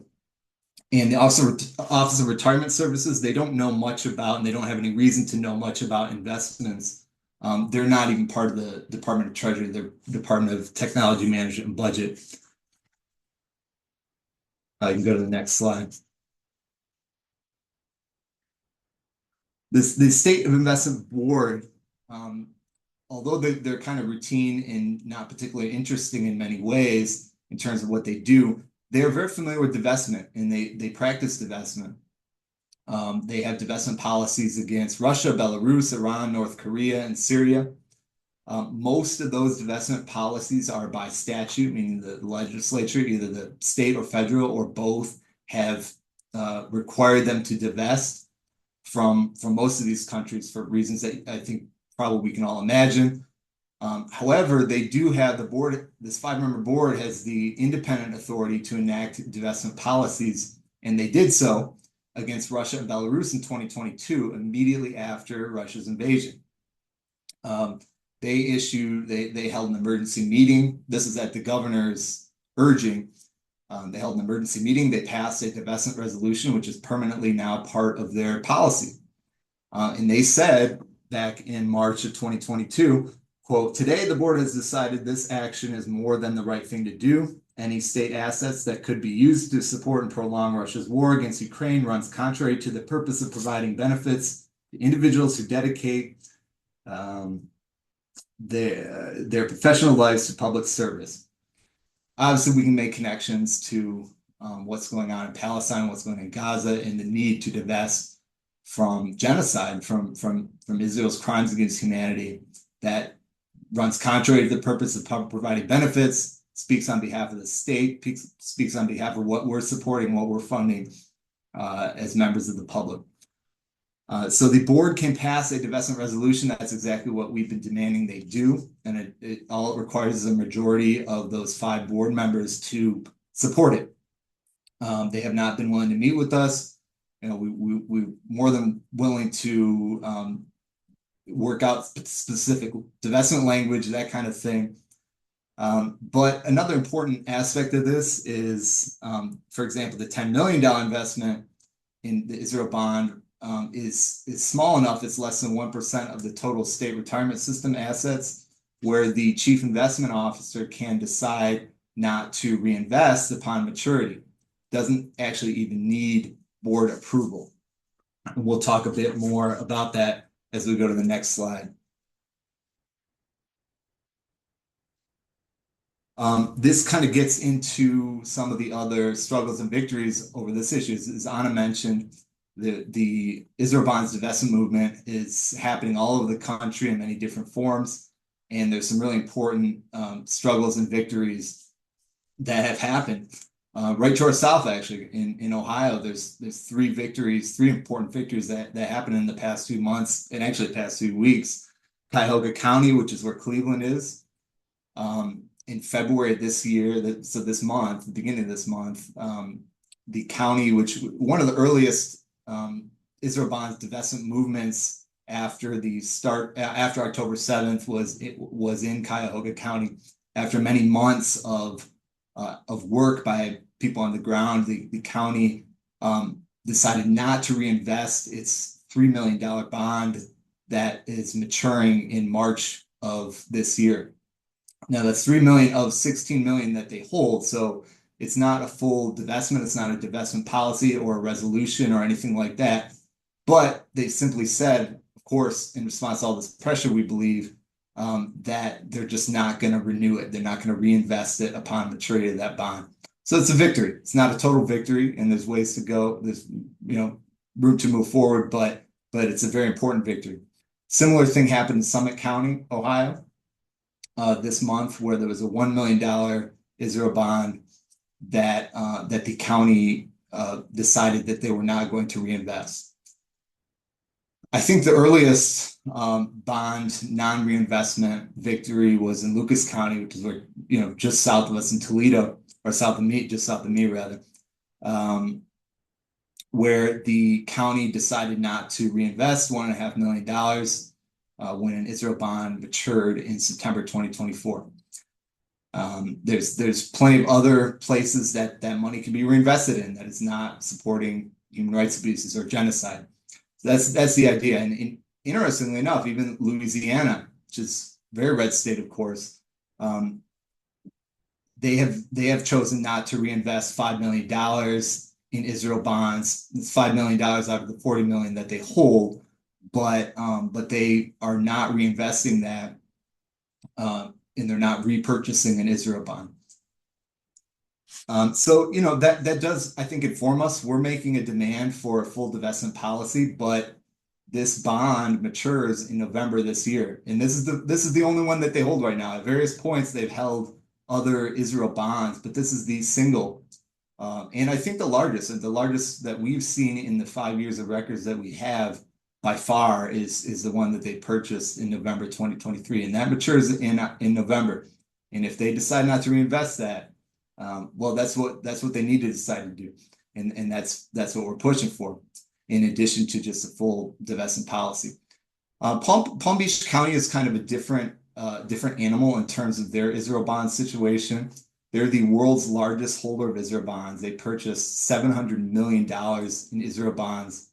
And the Office of Retirement Services, they don't know much about, and they don't have any reason to know much about investments. They're not even part of the Department of Treasury. They're Department of Technology Management and Budget. You can go to the next slide. The State of Investment Board, although they're kind of routine and not particularly interesting in many ways in terms of what they do, they're very familiar with divestment, and they practice divestment. They have divestment policies against Russia, Belarus, Iran, North Korea, and Syria. Most of those divestment policies are by statute, meaning the legislature, either the state or federal or both, have required them to divest from most of these countries for reasons that I think probably we can all imagine. However, they do have the board, this 5-member board has the independent authority to enact divestment policies, and they did so against Russia and Belarus in 2022, immediately after Russia's invasion. They held an emergency meeting. This is at the governor's urging. They held an emergency meeting. They passed a divestment resolution, which is permanently now part of their policy. And they said back in March of 2022, quote, "Today, the board has decided this action is more than the right thing to do. Any state assets that could be used to support and prolong Russia's war against Ukraine runs contrary to the purpose of providing benefits to individuals who dedicate their professional lives to public service. Obviously, we can make connections to what's going on in Palestine, what's going on in Gaza, and the need to divest from genocide, from Israel's crimes against humanity that runs contrary to the purpose of providing benefits, speaks on behalf of the state, speaks on behalf of what we're supporting, what we're funding as members of the public. So the board can pass a divestment resolution. That's exactly what we've been demanding they do. And all it requires is a majority of those 5 board members to support it. They have not been willing to meet with us. You know, we're more than willing to work out specific divestment language, that kind of thing. But another important aspect of this is, for example, the $10 million investment in the Israel bond is small enough. It's less than 1% of the total state retirement system assets, where the chief investment officer can decide not to reinvest upon maturity. Doesn't actually even need board approval. And we'll talk a bit more about that as we go to the next slide. This kind of gets into some of the other struggles and victories over this issue. As Anna mentioned, the Israel Bonds divestment movement is happening all over the country in many different forms. And there's some really important struggles and victories that have happened. Right to our south, actually, in Ohio, there's 3 important victories that happened in the past 2 months, and actually the past 2 weeks. Cuyahoga County, which is where Cleveland is, in February of this year, so this month, the beginning of this month, the county, which one of the earliest Israel Bonds divestment movements after October 7th was in Cuyahoga County. After many months of work by people on the ground, the county decided not to reinvest its $3 million bond that is maturing in March of this year. Now that's 3 million of 16 million that they hold. So it's not a full divestment. It's not a divestment policy or a resolution or anything like that. But they simply said, of course, in response to all this pressure, we believe that they're just not going to renew it. They're not going to reinvest it upon maturity of that bond. So it's a victory. It's not a total victory, and there's ways to go. There's room to move forward, but it's a very important victory. Similar thing happened in Summit County, Ohio, this month, where there was a $1 million Israel bond that the county decided that they were not going to reinvest. I think the earliest bond non-reinvestment victory was in Lucas County, which is where, just south of us in Toledo, or just south of me rather, where the county decided not to reinvest $1.5 million when an Israel bond matured in September 2024. There's plenty of other places that money can be reinvested in that is not supporting human rights abuses or genocide. So that's the idea. And interestingly enough, even Louisiana, which is a very red state, of course, they have chosen not to reinvest $5 million in Israel bonds. It's $5 million out of the $40 million that they hold, but they are not reinvesting that, and they're not repurchasing an Israel bond. So that does, I think, inform us. We're making a demand for a full divestment policy, but this bond matures in November this year, and this is the only one that they hold right now. At various points, they've held other Israel bonds, but this is the single, and I think the largest that we've seen in the 5 years of records that we have by far is the one that they purchased in November 2023, and that matures in November. And if they decide not to reinvest that, well, that's what they need to decide to do, and that's what we're pushing for, in addition to just a full divestment policy. Palm Beach County is kind of a different animal in terms of their Israel bond situation. They're the world's largest holder of Israel bonds. They purchased $700 million in Israel bonds,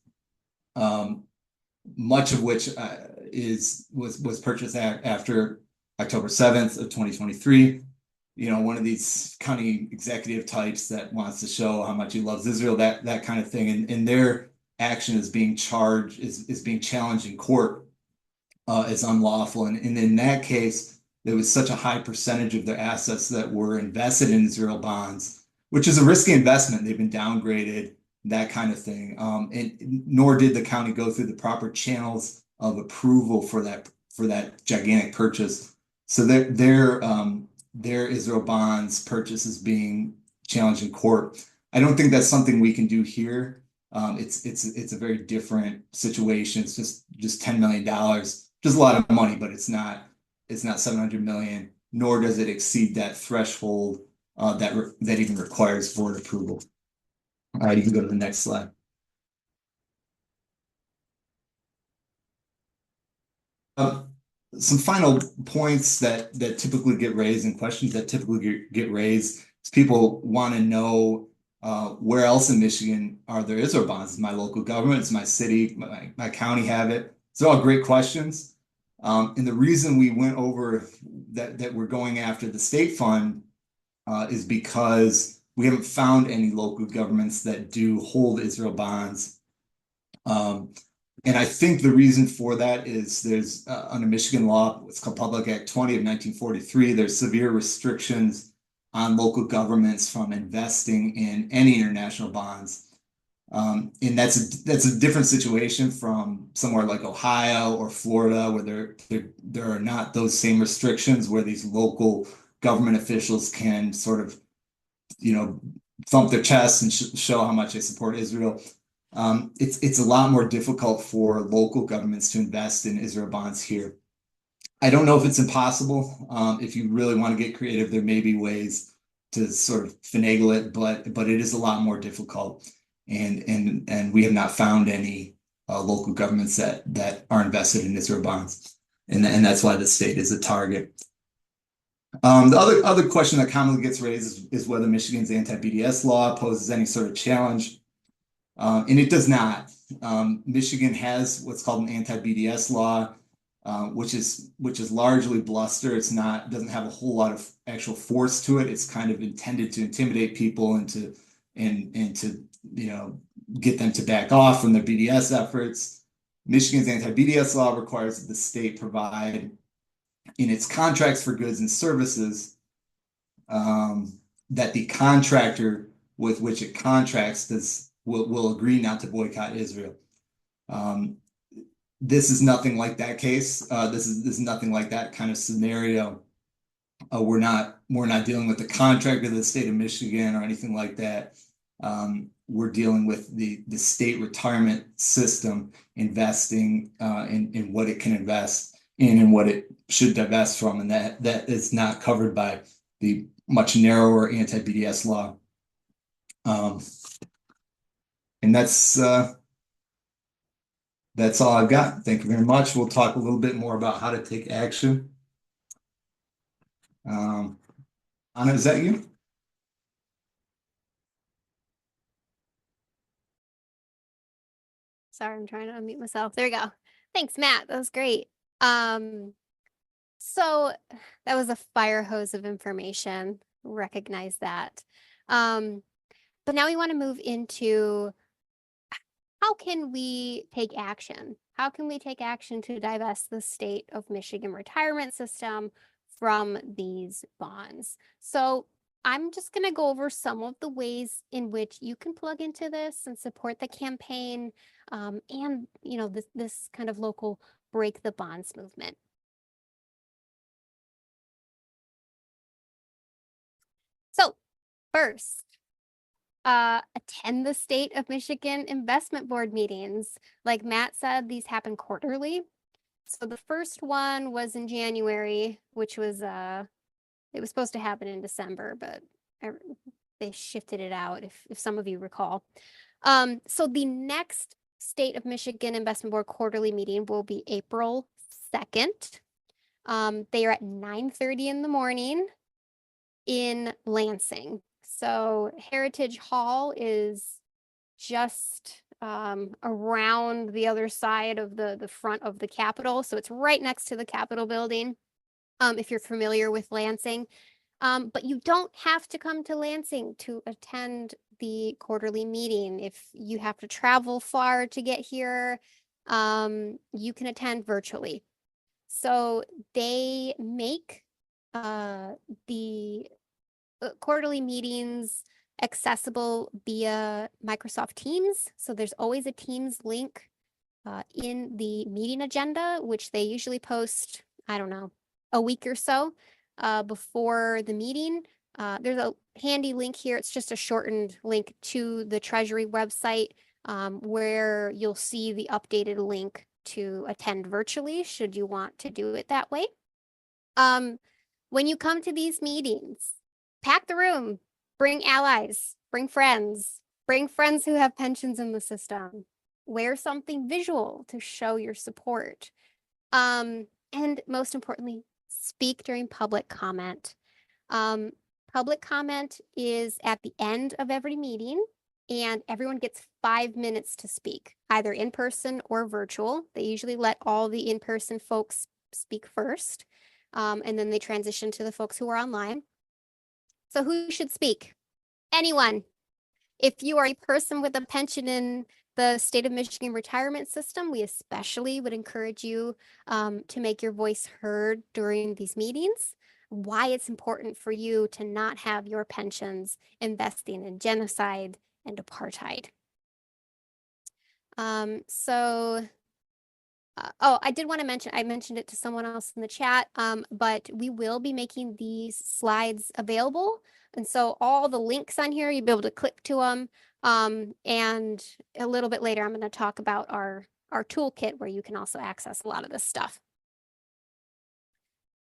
much of which was purchased after October 7th of 2023. One of these county executive types that wants to show how much he loves Israel, that kind of thing. And their action is being challenged in court as unlawful. And in that case, there was such a high percentage of their assets that were invested in Israel bonds, which is a risky investment. They've been downgraded, that kind of thing. And nor did the county go through the proper channels of approval for that gigantic purchase. So their Israel bonds purchase is being challenged in court. I don't think that's something we can do here. It's a very different situation. It's just $10 million, just a lot of money, but it's not 700 million, nor does it exceed that threshold that even requires board approval. All right, you can go to the next slide. Some final points that typically get raised and questions that typically get raised is people want to know where else in Michigan are there Israel bonds? Is my local government, is my city, my county have it? These are all great questions. And the reason we went over that we're going after the state fund is because we haven't found any local governments that do hold Israel bonds. And I think the reason for that is there's under Michigan law, it's called Public Act 20 of 1943, there's severe restrictions on local governments from investing in any international bonds. And that's a different situation from somewhere like Ohio or Florida, where there are not those same restrictions, where these local government officials can sort of, thump their chests and show how much they support Israel. It's a lot more difficult for local governments to invest in Israel bonds here. I don't know if it's impossible. If you really want to get creative, there may be ways to sort of finagle it, but it is a lot more difficult. And we have not found any local governments that are invested in Israel bonds, and that's why the state is a target. The other question that commonly gets raised is whether Michigan's anti-BDS law poses any sort of challenge, and it does not. Michigan has what's called an anti-BDS law, which is largely bluster. Doesn't have a whole lot of actual force to it. It's kind of intended to intimidate people and to get them to back off from their BDS efforts. Michigan's anti-BDS law requires that the state provide in its contracts for goods and services that the contractor with which it contracts will agree not to boycott Israel. This is nothing like that case. This is nothing like that kind of scenario. We're not dealing with the contractor of the state of Michigan or anything like that. We're dealing with the state retirement system investing in what it can invest in and what it should divest from, and that is not covered by the much narrower anti-BDS law. And that's all I've got. Thank you very much. We'll talk a little bit more about how to take action. Anna, is that you? Sorry, I'm trying to unmute myself. There we go. Thanks, Matt. That was great. So that was a fire hose of information. Recognize that. But now we want to move into how can we take action? How can we take action to divest the state of Michigan retirement system from these bonds? So I'm just going to go over some of the ways in which you can plug into this and support the campaign, and this kind of local break the bonds movement. So first, attend the State of Michigan Investment Board meetings. Like Matt said, these happen quarterly. So the first one was in January, which was it was supposed to happen in December, but they shifted it out, if some of you recall. So the next State of Michigan Investment Board quarterly meeting will be April 2nd. They are at 9:30 in the morning in Lansing. So Heritage Hall is just around the other side of the front of the Capitol. So it's right next to the Capitol building, if you're familiar with Lansing. But you don't have to come to Lansing to attend the quarterly meeting. If you have to travel far to get here, you can attend virtually. So they make the quarterly meetings accessible via Microsoft Teams. So there's always a Teams link in the meeting agenda, which they usually post, I don't know, a week or so before the meeting. There's a handy link here. It's just a shortened link to the Treasury website where you'll see the updated link to attend virtually, should you want to do it that way. When you come to these meetings, pack the room, bring allies, bring friends who have pensions in the system. Wear something visual to show your support. And most importantly, speak during public comment. Public comment is at the end of every meeting, and everyone gets 5 minutes to speak, either in person or virtual. They usually let all the in-person folks speak first, and then they transition to the folks who are online. So who should speak? Anyone. If you are a person with a pension in the state of Michigan retirement system, we especially would encourage you to make your voice heard during these meetings. Why it's important for you to not have your pensions investing in genocide and apartheid. I did want to mention, I mentioned it to someone else in the chat, but we will be making these slides available. And so all the links on here, you'll be able to click to them. And a little bit later, I'm going to talk about our toolkit where you can also access a lot of this stuff.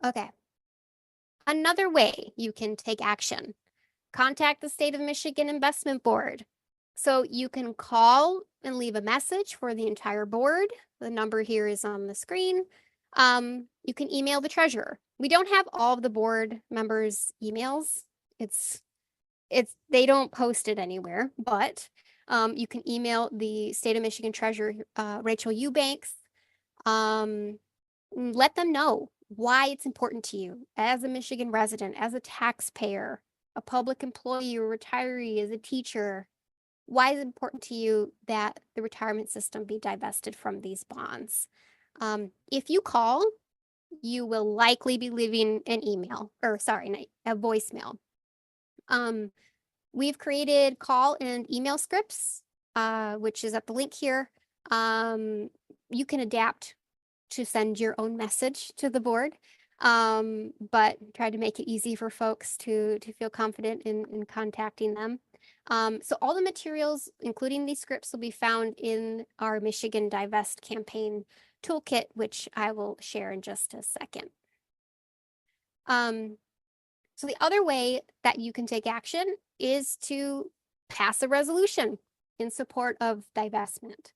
Okay. Another way you can take action, contact the State of Michigan Investment Board. So you can call and leave a message for the entire board. The number here is on the screen. You can email the treasurer. We don't have all of the board members' emails. They don't post it anywhere, but you can email the State of Michigan Treasurer, Rachel Eubanks. Let them know why it's important to you as a Michigan resident, as a taxpayer, a public employee or retiree, as a teacher. Why is it important to you that the retirement system be divested from these bonds? If you call, you will likely be leaving an email, or sorry, a voicemail. We've created call and email scripts, which is at the link here. You can adapt to send your own message to the board, but try to make it easy for folks to feel confident in contacting them. So all the materials, including these scripts, will be found in our Michigan Divest campaign toolkit, which I will share in just a second. So the other way that you can take action is to pass a resolution in support of divestment.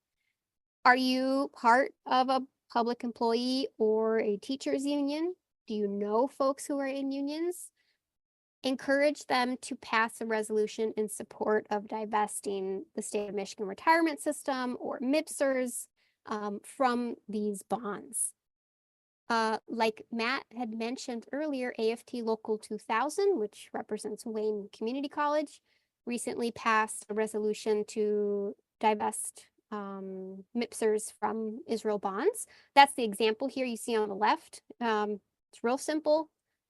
Are you part of a public employee or a teachers union? Do you know folks who are in unions? Encourage them to pass a resolution in support of divesting the state of Michigan retirement system or MIPSers from these bonds. Like Matt had mentioned earlier, AFT Local 2000, which represents Wayne Community College, recently passed a resolution to divest MIPSers from Israel bonds. That's the example here you see on the left. It's real simple.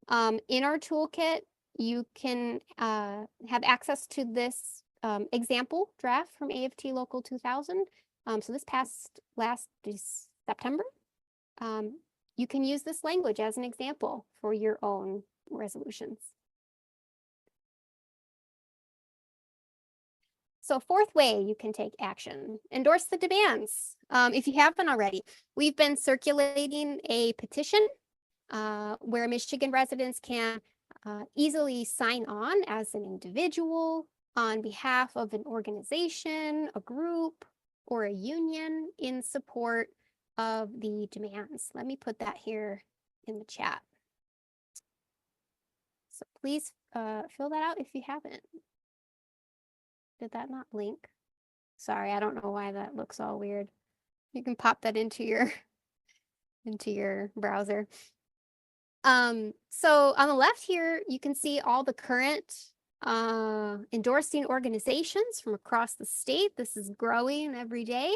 In our toolkit, you can have access to this example draft from AFT Local 2000. So this passed last September. You can use this language as an example for your own resolutions. So fourth way you can take action, endorse the demands. If you haven't already, we've been circulating a petition where Michigan residents can easily sign on as an individual on behalf of an organization, a group, or a union in support of the demands. Let me put that here in the chat. So please fill that out if you haven't. Did that not link? Sorry, I don't know why that looks all weird. You can pop that into your browser. So on the left here, you can see all the current endorsing organizations from across the state. This is growing every day.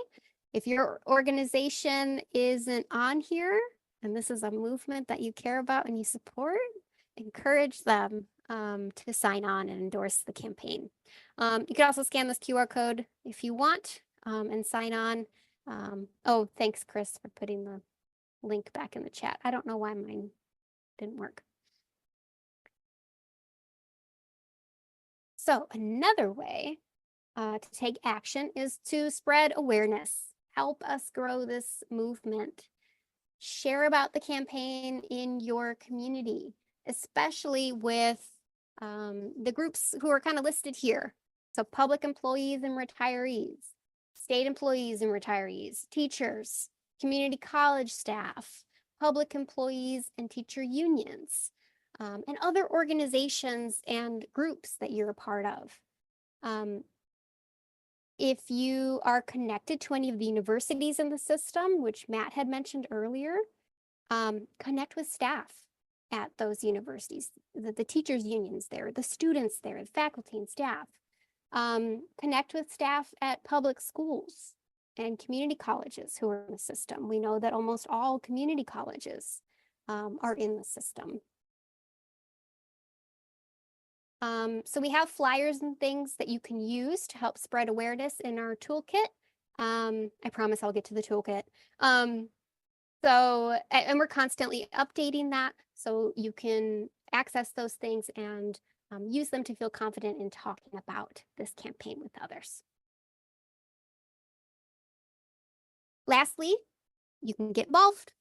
If your organization isn't on here, and this is a movement that you care about and you support, encourage them to sign on and endorse the campaign. You can also scan this QR code if you want and sign on. Oh, thanks, Chris, for putting the link back in the chat. I don't know why mine didn't work. So another way to take action is to spread awareness. Help us grow this movement. Share about the campaign in your community, especially with the groups who are kind of listed here. So public employees and retirees, state employees and retirees, teachers, community college staff, public employees and teacher unions, and other organizations and groups that you're a part of. If you are connected to any of the universities in the system, which Matt had mentioned earlier, connect with staff at those universities, the teachers' unions there, the students there, the faculty and staff. Connect with staff at public schools and community colleges who are in the system. We know that almost all community colleges are in the system. So we have flyers and things that you can use to help spread awareness in our toolkit. I promise I'll get to the toolkit. And we're constantly updating that so you can access those things and use them to feel confident in talking about this campaign with others. Lastly, you can get involved.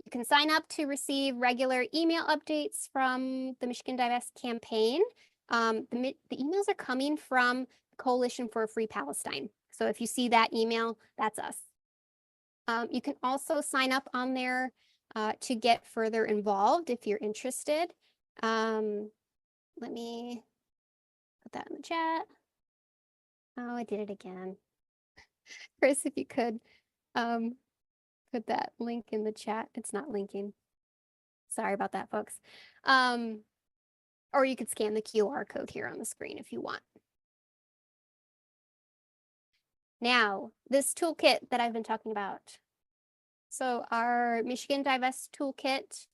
You can sign up to receive regular email updates from the Michigan Divest campaign. The emails are coming from the Coalition for a Free Palestine. So if you see that email, that's us. You can also sign up on there to get further involved if you're interested. Let me put that in the chat. Oh, I did it again. Chris, if you could put that link in the chat. It's not linking. Sorry about that, folks. Or you could scan the QR code here on the screen if you want. Now, this toolkit that I've been talking about. So our Michigan Divest toolkit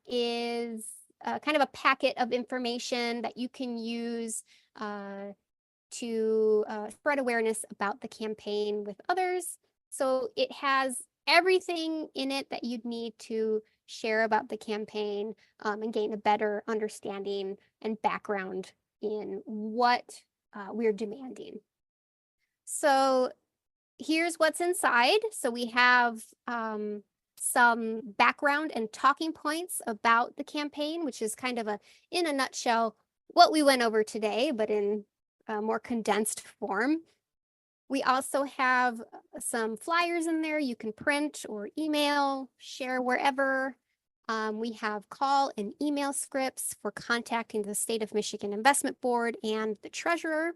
is kind of a packet of information that you can use to spread awareness about the campaign with others. So it has everything in it that you'd need to share about the campaign and gain a better understanding and background in what we're demanding. So here's what's inside. So we have some background and talking points about the campaign, which is kind of in a nutshell, what we went over today, but in a more condensed form. We also have some flyers in there you can print or email, share wherever. We have call and email scripts for contacting the State of Michigan Investment Board and the treasurer.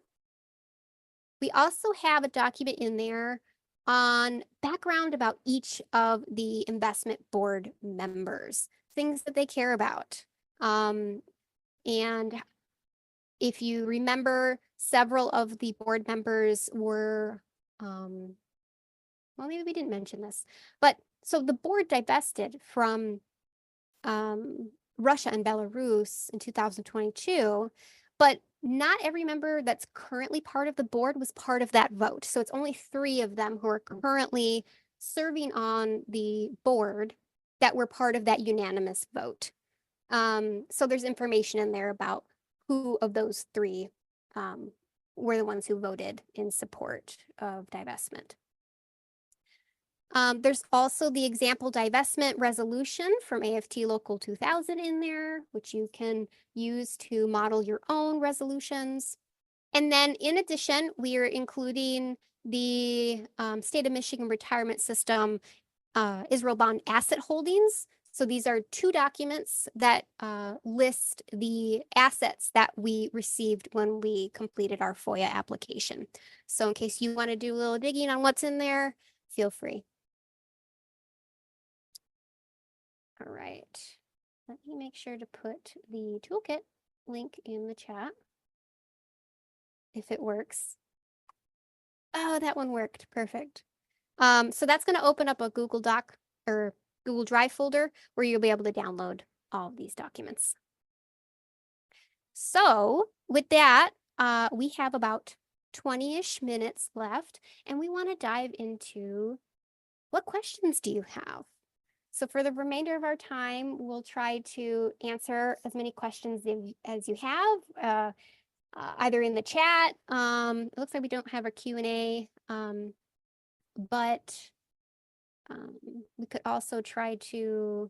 We also have a document in there on background about each of the investment board members, things that they care about. And if you remember, several of the board members were, well, maybe we didn't mention this, but so the board divested from Russia and Belarus in 2022, but not every member that's currently part of the board was part of that vote. So it's only 3 of them who are currently serving on the board that were part of that unanimous vote. So there's information in there about who of those 3 were the ones who voted in support of divestment. There's also the example divestment resolution from AFT Local 2000 in there, which you can use to model your own resolutions. And then in addition, we are including the State of Michigan Retirement System Israel Bond Asset Holdings. So these are 2 documents that list the assets that we received when we completed our FOIA application. So in case you want to do a little digging on what's in there, feel free. All right, let me make sure to put the toolkit link in the chat if it works. Oh, that one worked. Perfect. So that's going to open up a Google Doc or Google Drive folder where you'll be able to download all of these documents. So with that, we have about 20-ish minutes left, and we want to dive into what questions do you have? So for the remainder of our time, we'll try to answer as many questions as you have, either in the chat. It looks like we don't have a Q&A, but we could also try to,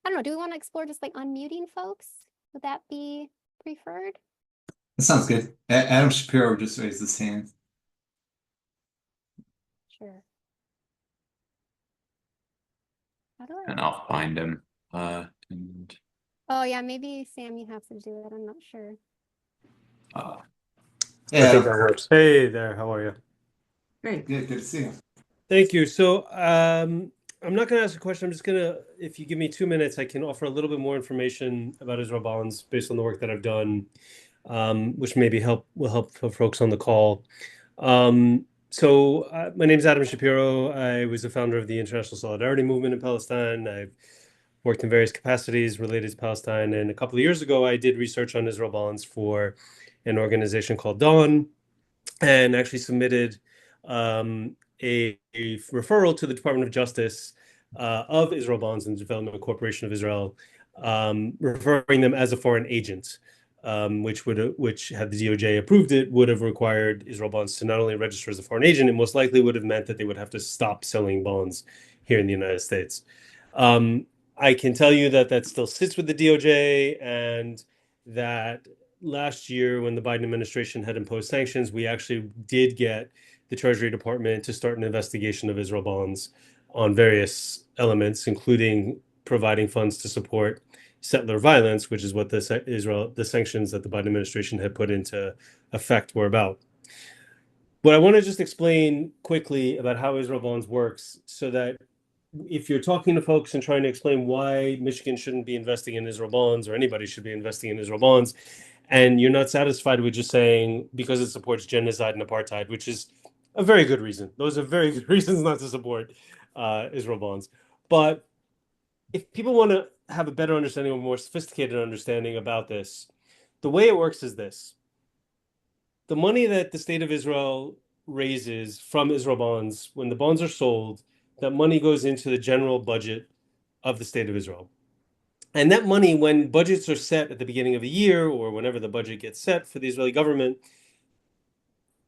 I don't know, do we want to explore just like unmuting folks? Would that be preferred? That sounds good. Adam Shapiro just raised his hand. Sure. How do And I? I'll find him. And Oh yeah, maybe Sam, you have to do it. I'm not sure. uh, I think Yeah, that works. Hey there, how are you? Great. good to see you. Thank you. So I'm not going to ask a question. I'm just going to, if you give me 2 minutes, I can offer a little bit more information about Israel bonds based on the work that I've done, which maybe will help for folks on the call. My name is Adam Shapiro. I was the founder of the International Solidarity Movement in Palestine. I've worked in various capacities related to Palestine. And a couple of years ago, I did research on Israel bonds for an organization called Dawn, and actually submitted a referral to the Department of Justice of Israel Bonds and Development Corporation of Israel, referring them as a foreign agent, which had the DOJ approved it, would have required Israel Bonds to not only register as a foreign agent, it most likely would have meant that they would have to stop selling bonds here in the United States. I can tell you that that still sits with the DOJ, and that last year when the Biden administration had imposed sanctions, we actually did get the Treasury Department to start an investigation of Israel bonds on various elements, including providing funds to support settler violence, which is what the sanctions that the Biden administration had put into effect were about. But I want to just explain quickly about how Israel bonds works, so that if you're talking to folks and trying to explain why Michigan shouldn't be investing in Israel bonds, or anybody should be investing in Israel bonds, and you're not satisfied with just saying because it supports genocide and apartheid, which is a very good reason. Those are very good reasons not to support Israel bonds. But if people want to have a better understanding, or more sophisticated understanding about this, the way it works is this. The money that the state of Israel raises from Israel bonds, when the bonds are sold, that money goes into the general budget of the state of Israel. And that money, when budgets are set at the beginning of a year, or whenever the budget gets set for the Israeli government,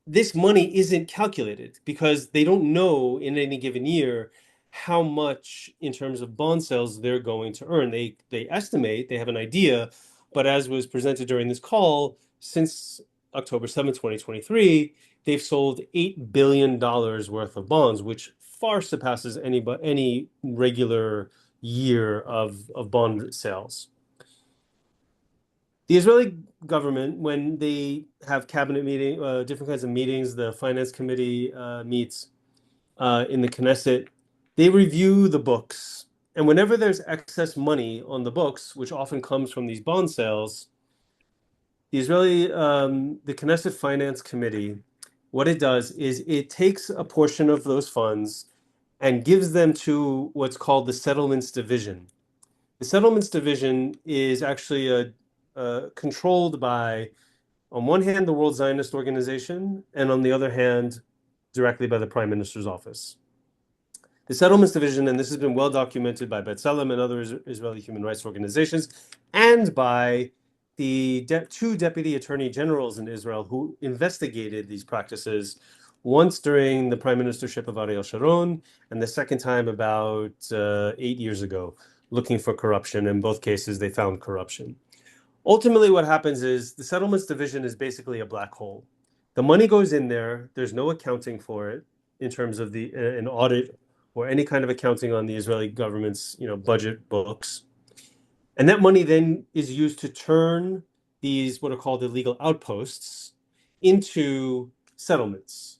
this money isn't calculated because they don't know in any given year how much in terms of bond sales they're going to earn. They estimate, they have an idea, but as was presented during this call, since October 7th, 2023, they've sold $8 billion worth of bonds, which far surpasses any regular year of bond sales. The Israeli government, when they have cabinet meeting, different kinds of meetings, the finance committee meets in the Knesset, they review the books. And whenever there's excess money on the books, which often comes from these bond sales, the Knesset Finance Committee, what it does is it takes a portion of those funds and gives them to what's called the Settlements Division. The Settlements Division is actually controlled by, on one hand, the World Zionist Organization, and on the other hand, directly by the Prime Minister's office. The Settlements Division, and this has been well documented by B'Tselem and other Israeli human rights organizations, and by the two deputy attorney generals in Israel who investigated these practices, once during the prime ministership of Ariel Sharon, and the second time about 8 years ago, looking for corruption. In both cases, they found corruption. Ultimately, what happens is the Settlements Division is basically a black hole. The money goes in there. There's no accounting for it in terms of an audit or any kind of accounting on the Israeli government's budget books. And that money then is used to turn these what are called illegal outposts into settlements.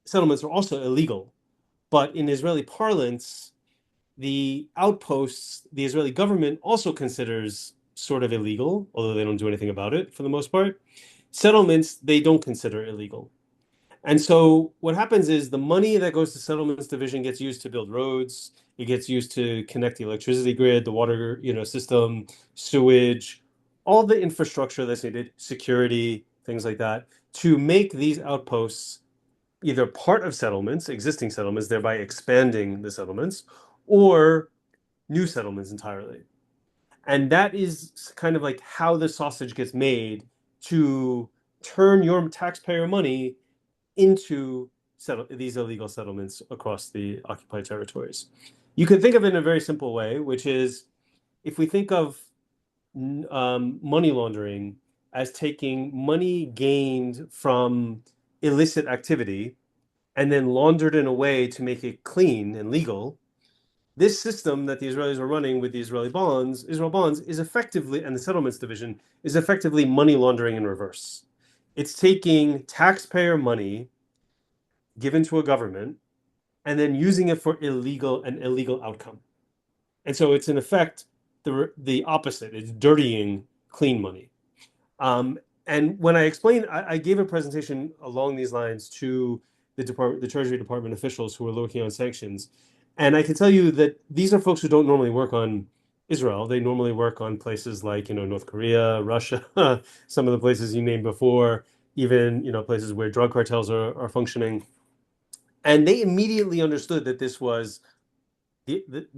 Settlements are also illegal, but in Israeli parlance, the outposts, the Israeli government also considers sort of illegal, although they don't do anything about it for the most part. Settlements, they don't consider illegal. And so what happens is the money that goes to settlements division gets used to build roads. It gets used to connect the electricity grid, the water, system, sewage, all the infrastructure that's needed, security, things like that, to make these outposts either part of settlements, existing settlements, thereby expanding the settlements, or new settlements entirely. And that is kind of like how the sausage gets made to turn your taxpayer money into these illegal settlements across the occupied territories. You can think of it in a very simple way, which is if we think of money laundering as taking money gained from illicit activity and then laundered in a way to make it clean and legal. This system that the Israelis are running with the Israel bonds is effectively, and the settlements division is effectively money laundering in reverse. It's taking taxpayer money given to a government and then using it for an illegal outcome. And so it's in effect the opposite. It's dirtying clean money. And when I explained, I gave a presentation along these lines to the Treasury Department officials who were working on sanctions. And I can tell you that these are folks who don't normally work on Israel. They normally work on places like, North Korea, Russia, some of the places you named before, even, places where drug cartels are functioning. And they immediately understood that this was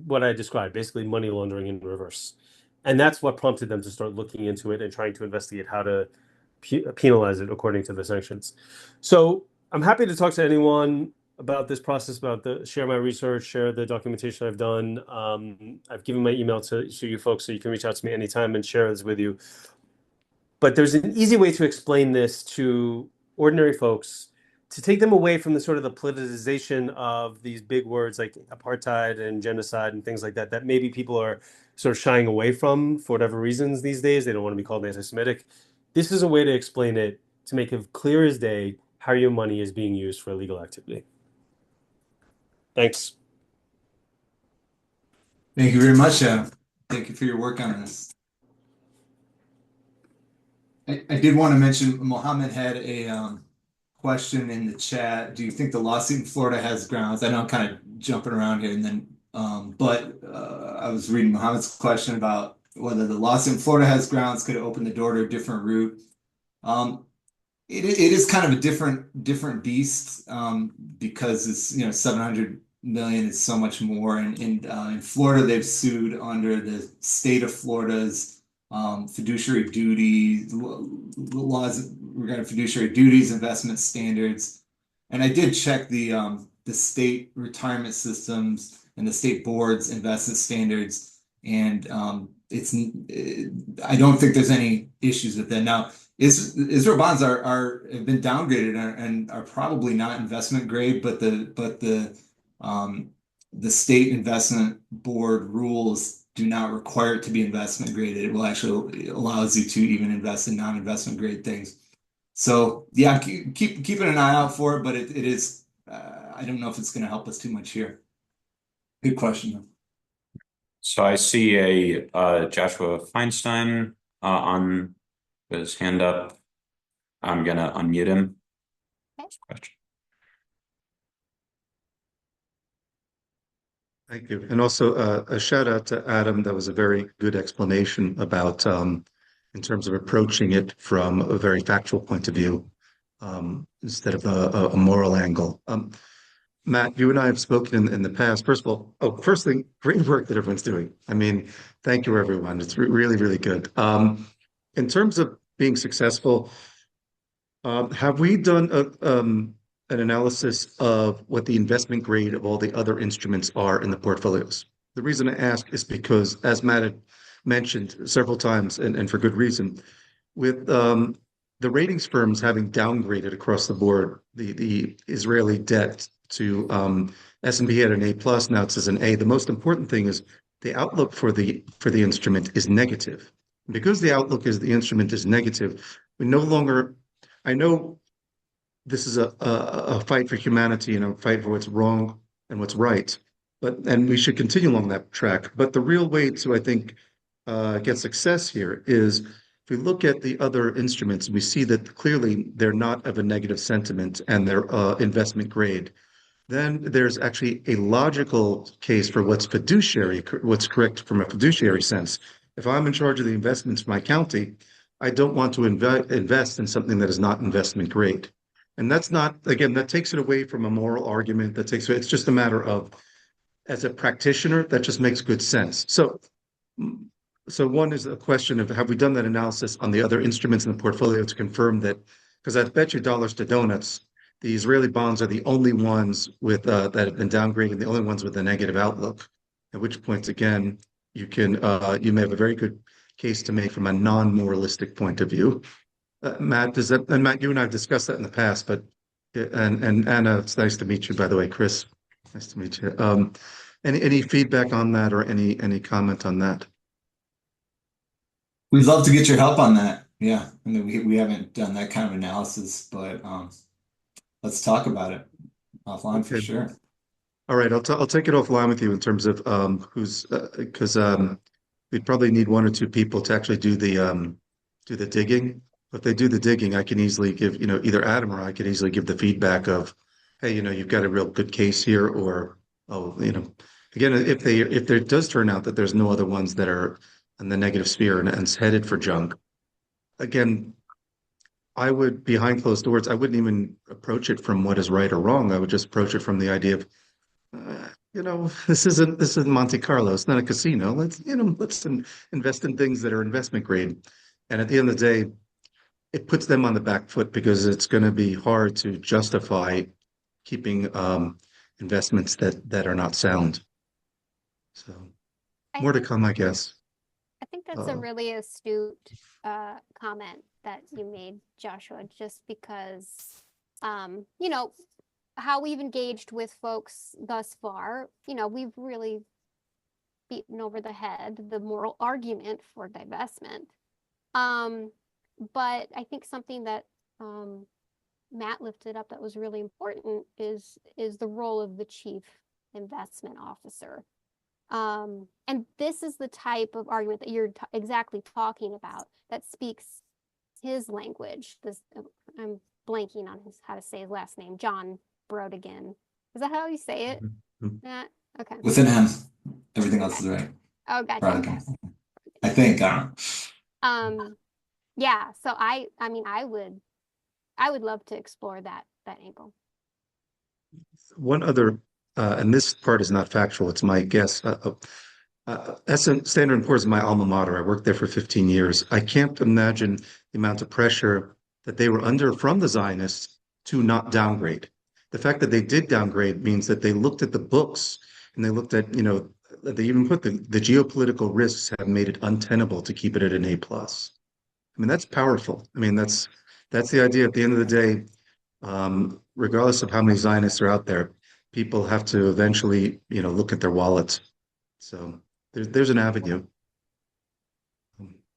what I described, basically money laundering in reverse. And that's what prompted them to start looking into it and trying to investigate how to penalize it according to the sanctions. So I'm happy to talk to anyone about this process, share my research, share the documentation I've done. I've given my email to you folks, so you can reach out to me anytime and share this with you. But there's an easy way to explain this to ordinary folks to take them away from the sort of the politicization of these big words like apartheid and genocide and things like that, that maybe people are sort of shying away from for whatever reasons these days. They don't want to be called anti-Semitic. This is a way to explain it, to make it clear as day how your money is being used for illegal activity. Thanks. Thank you very much, Adam. Thank you for your work on this. I did want to mention Mohammed had a question in the chat. Do you think the lawsuit in Florida has grounds? I know I'm kind of jumping around here, and then but I was reading Mohammed's question about whether the lawsuit in Florida has grounds. Could it open the door to a different route? It is kind of a different beast because it's 700 million is so much more. And in Florida, they've sued under the state of Florida's fiduciary duty laws regarding fiduciary duties, investment standards. And I did check the state retirement systems and the state board's investment standards, and I don't think there's any issues with that. Now, Israel bonds have been downgraded and are probably not investment grade, but the state investment board rules do not require it to be investment graded. It will actually allows you to even invest in non-investment grade things. So yeah, keeping an eye out for it, but it is I don't know if it's going to help us too much here. Good question though. So I see a Joshua Feinstein on his hand up. I'm gonna unmute him. Okay. Question. Thank you. And also a shout out to Adam. That was a very good explanation about in terms of approaching it from a very factual point of view instead of a moral angle. Matt, you and I have spoken in the past. First of all, first thing, great work that everyone's doing. I mean, thank you, everyone. It's really, really good. In terms of being successful, have we done an analysis of what the investment grade of all the other instruments are in the portfolios? The reason I ask is because, as Matt had mentioned several times, and for good reason, with the ratings firms having downgraded across the board the Israeli debt to S&P had an A plus, now it says an A. The most important thing is the outlook for the instrument is negative. Because the outlook is the instrument is negative, we no longer. I know this is a fight for humanity and a fight for what's wrong and what's right, and we should continue along that track. But the real way to, I think, get success here is If we look at the other instruments, we see that clearly they're not of a negative sentiment and they're investment grade. Then there's actually a logical case for what's what's correct from a fiduciary sense. If I'm in charge of the investments for my county, I don't want to invest in something that is not investment grade. And that's not, again, that takes it away from a moral argument. It's just a matter of, as a practitioner, that just makes good sense. So one is a question of, have we done that analysis on the other instruments in the portfolio to confirm that? Because I bet you dollars to donuts, the Israeli bonds are the only ones with that have been downgraded, the only ones with a negative outlook. At which point, again, you may have a very good case to make from a non-moralistic point of view. Matt, Matt, you and I have discussed that in the past, but and Anna, it's nice to meet you, by the way, Chris. Nice to meet you. Any feedback on that or any comment on that? We'd love to get your help on that. Yeah, I mean, we haven't done that kind of analysis, but let's talk about it offline for Okay. sure. All right, I'll take it offline with you in terms of who's because we'd probably need one or two people to actually do the digging. If they do the digging, I can easily give, either Adam or I could easily give the feedback of, hey, you've got a real good case here, or oh, again, if there does turn out that there's no other ones that are in the negative sphere and it's headed for junk, again, I would, behind closed doors, I wouldn't even approach it from what is right or wrong. I would just approach it from the idea of, this isn't Monte Carlo. It's not a casino. Let's invest in things that are investment grade. And at the end of the day, it puts them on the back foot because it's going to be hard to justify keeping investments that are not sound. So I more to think come, I guess. I think that's a really astute comment that you made, Joshua, just because, how we've engaged with folks thus far, we've really beaten over the head the moral argument for divestment. But I think something that Matt lifted up that was really important is the role of the chief investment officer. And this is the type of argument that you're exactly talking about that speaks his language. I'm blanking on how to say his last name, John Brodigan. Is that how you say it, Matt? Okay. Within him, everything else is right. Oh, gotcha. Brodigan. I think. Yeah. So I mean, I would love to explore that angle. One other, and this part is not factual, it's my guess. Standard & Poor's is my alma mater. I worked there for 15 years. I can't imagine the amount of pressure that they were under from the Zionists to not downgrade. The fact that they did downgrade means that they looked at the books and they looked at, they even put the geopolitical risks have made it untenable to keep it at an A+. I mean, that's powerful. I mean, that's the idea. At the end of the day, regardless of how many Zionists are out there, people have to eventually, look at their wallets. So there's an avenue.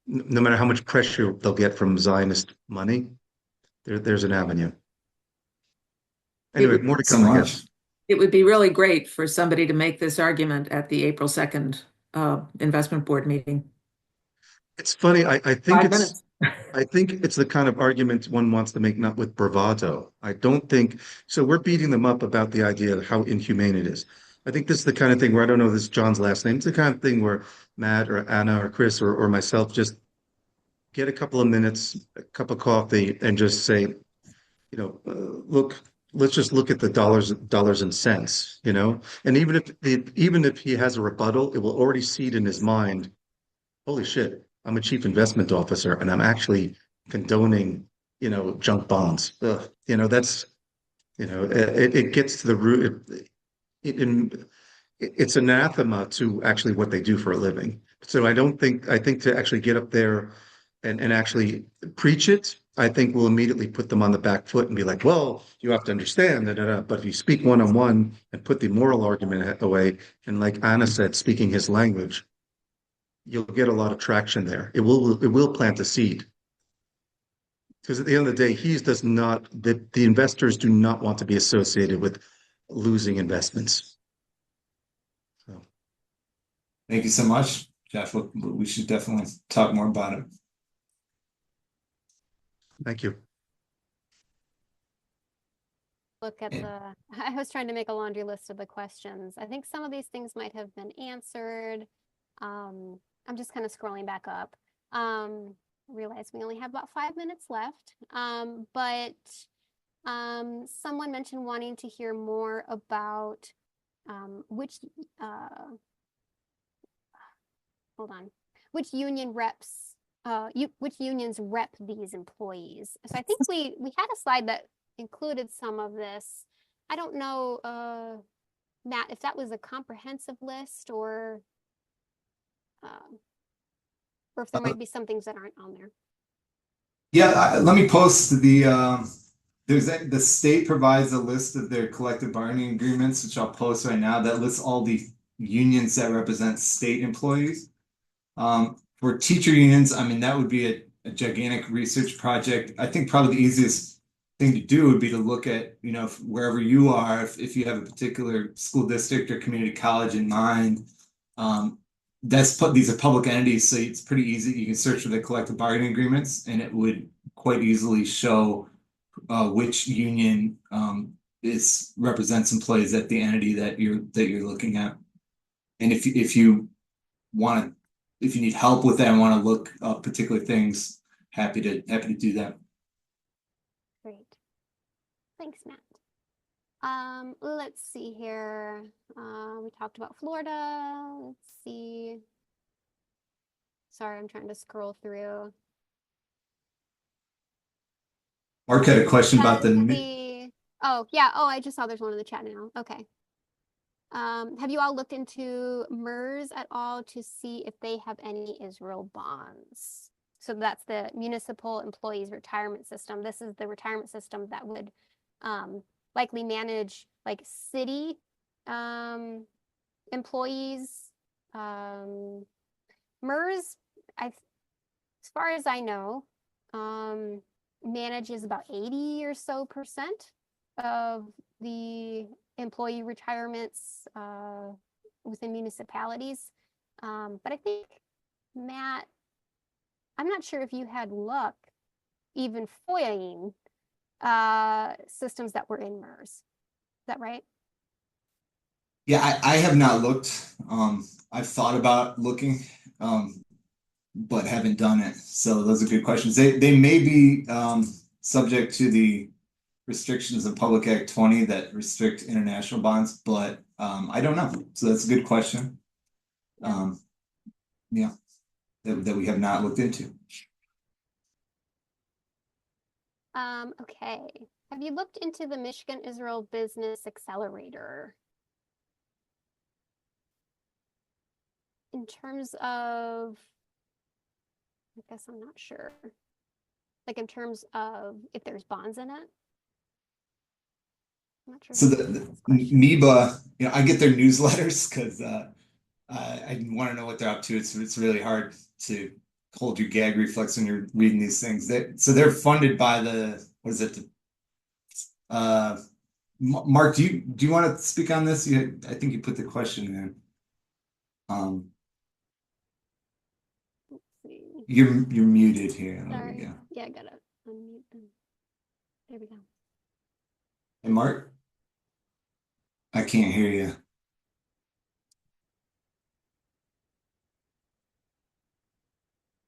No matter how much pressure they'll get from Zionist money, there's an avenue. Anyway, more to come, I guess. It would be really great for somebody to make this argument at the April 2nd investment board meeting. It's funny. I think 5 minutes. I think it's the kind of argument one wants to make, not with bravado. I don't think so. We're beating them up about the idea of how inhumane it is. I think this is the kind of thing where I don't know this is John's last name. It's the kind of thing where Matt or Anna or Chris or myself just get a couple of minutes, a cup of coffee, and just say, look, let's just look at the dollars and cents, And even if he has a rebuttal, it will already seed in his mind, holy shit, I'm a chief investment officer and I'm actually condoning, junk bonds. That's, it gets to the root. It's anathema to actually what they do for a living. So I think to actually get up there and actually preach it, I think will immediately put them on the back foot and be like, well, you have to understand that. But if you speak one-on-one and put the moral argument away, and like Anna said, speaking his language, you'll get a lot of traction there. It will plant a seed. Because at the end of the day, the investors do not want to be associated with losing investments. So. Thank you so much, Jeff. We should definitely talk more about it. Thank you. Look at I was trying to make a laundry list of the questions. I think some of these things might have been answered. I'm just kind of scrolling back up. Realize we only have about 5 minutes left. But someone mentioned wanting to hear more about which which union reps which unions rep these employees. So I think we had a slide that included some of this. I don't know, Matt, if that was a comprehensive list or if there might be some things that aren't on there. Yeah, let me post the state provides a list of their collective bargaining agreements, which I'll post right now, that lists all the unions that represent state employees. For teacher unions, I mean, that would be a gigantic research project. I think probably the easiest thing to do would be to look at, wherever you are, if you have a particular school district or community college in mind. These are public entities, so it's pretty easy. You can search for the collective bargaining agreements, and it would quite easily show which union represents employees at the entity that you're looking at. And if you need help with that and want to look up particular things, happy to do that. Great. Thanks, Matt. Let's see here. We talked about Florida. Let's see. Sorry, I'm trying to scroll through. Mark had a question about Oh, yeah. Oh, I just saw there's one in the chat now. Okay. Have you all looked into MERS at all to see if they have any Israel bonds? So that's the Municipal Employees Retirement System. This is the retirement system that would likely manage like city employees. MERS, as far as I know, manages about 80 or so % of the employee retirements within municipalities. But I think, Matt, I'm not sure if you had luck even foiling systems that were in MERS. Is that right? Yeah, I have not looked. I've thought about looking, but haven't done it. So those are good questions. They may be subject to the restrictions of Public Act 20 that restrict international bonds, but I don't know. So that's a good question. Yeah, that we have not looked into. Okay. Have you looked into the Michigan Israel Business Accelerator? In terms of, I guess I'm not sure. Like in terms of if there's bonds in it? I'm not sure. So the NEBA, I get their newsletters because I want to know what they're up to. It's really hard to hold your gag reflex when you're reading these things. So they're funded by what is it? Mark, do you want to speak on this? I think you put the question in. Let's see. You're muted here. There Sorry. we go. Yeah, I gotta unmute them. There we go. Hey, Mark, I can't hear you.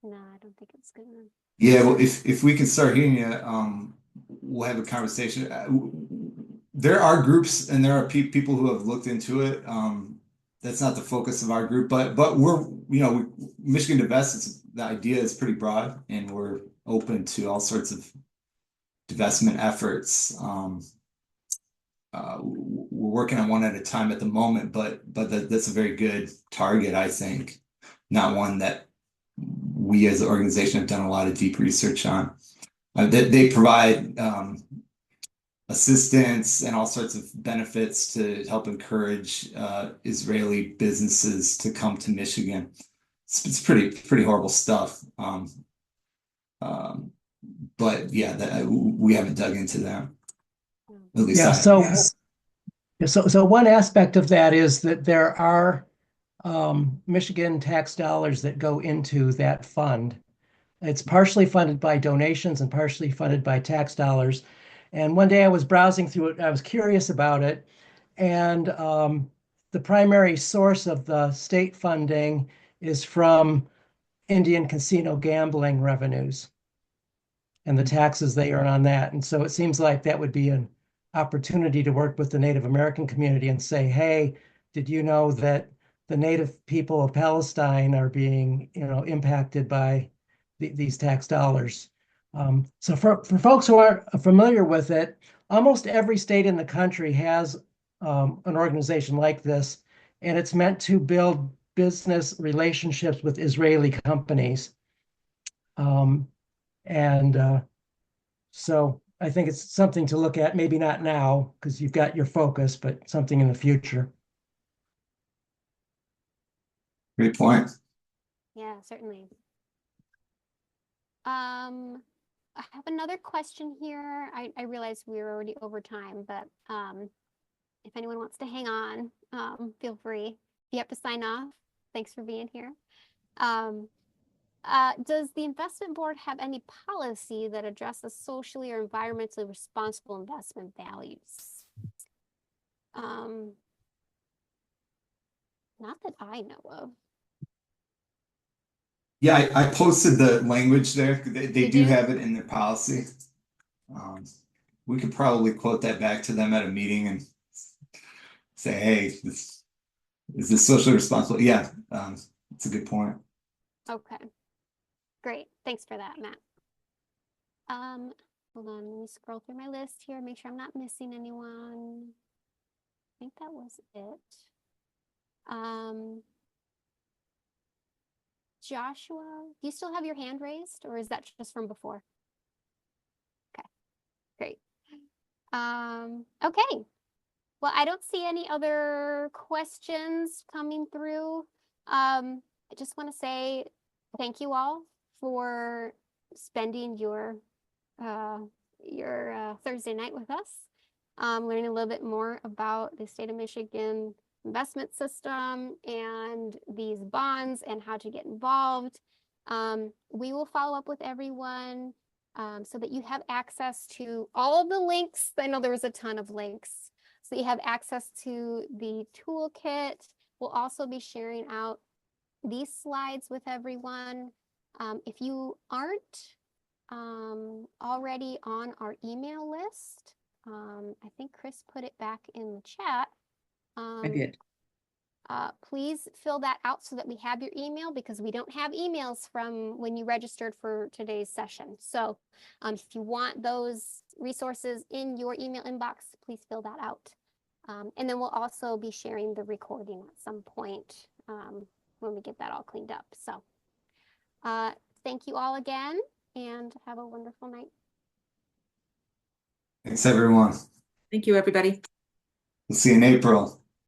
No, I don't think it's gonna. Yeah, well, if we can start hearing you, we'll have a conversation. There are groups and there are people who have looked into it. That's not the focus of our group, but we're, Michigan Divest, the idea is pretty broad, and we're open to all sorts of divestment efforts. We're working on one at a time at the moment, but that's a very good target, I think. Not one that we as an organization have done a lot of deep research on. They provide assistance and all sorts of benefits to help encourage Israeli businesses to come to Michigan. It's pretty horrible stuff. But yeah, we haven't dug into that. At least So one aspect of that is that there are Michigan tax dollars that go into that fund. It's partially funded by donations and partially funded by tax dollars. And one day I was browsing through it. I was curious about it. And the primary source of the state funding is from Indian casino gambling revenues and the taxes they earn on that. And so it seems like that would be an opportunity to work with the Native American community and say, hey, did you know that the Native people of Palestine are being, impacted by these tax dollars? So for folks who aren't familiar with it, almost every state in the country has an organization like this, and it's meant to build business relationships with Israeli companies. And so I think it's something to look at, maybe not now because you've got your focus, but something in the future. Great point. Yeah, certainly. I have another question here. I realize we're already over time, but if anyone wants to hang on, feel free. If you have to sign off, thanks for being here. Does the investment board have any policy that addresses socially or environmentally responsible investment values? Not that I know of. Yeah, I posted the language there. They Did do you? have it in their policy. We could probably quote that back to them at a meeting and say, hey, is this socially responsible? Yeah, it's a good point. Okay. Great. Thanks for that, Matt. Hold on, let me scroll through my list here, make sure I'm not missing anyone. I think that was it. Joshua, do you still have your hand raised, or is that just from before? Okay, great. Okay. Well, I don't see any other questions coming through. I just want to say thank you all for spending your Thursday night with us, learning a little bit more about the state of Michigan investment system and these bonds and how to get involved. We will follow up with everyone so that you have access to all of the links. I know there was a ton of links. So you have access to the toolkit. We'll also be sharing out these slides with everyone. If you aren't already on our email list, I think Chris put it back in the chat. I did. Please fill that out so that we have your email, because we don't have emails from when you registered for today's session. So if you want those resources in your email inbox, please fill that out. And then we'll also be sharing the recording at some point when we get that all cleaned up. So thank you all again, and have a wonderful night. Thanks, everyone. Thank you, everybody. We'll see you in April.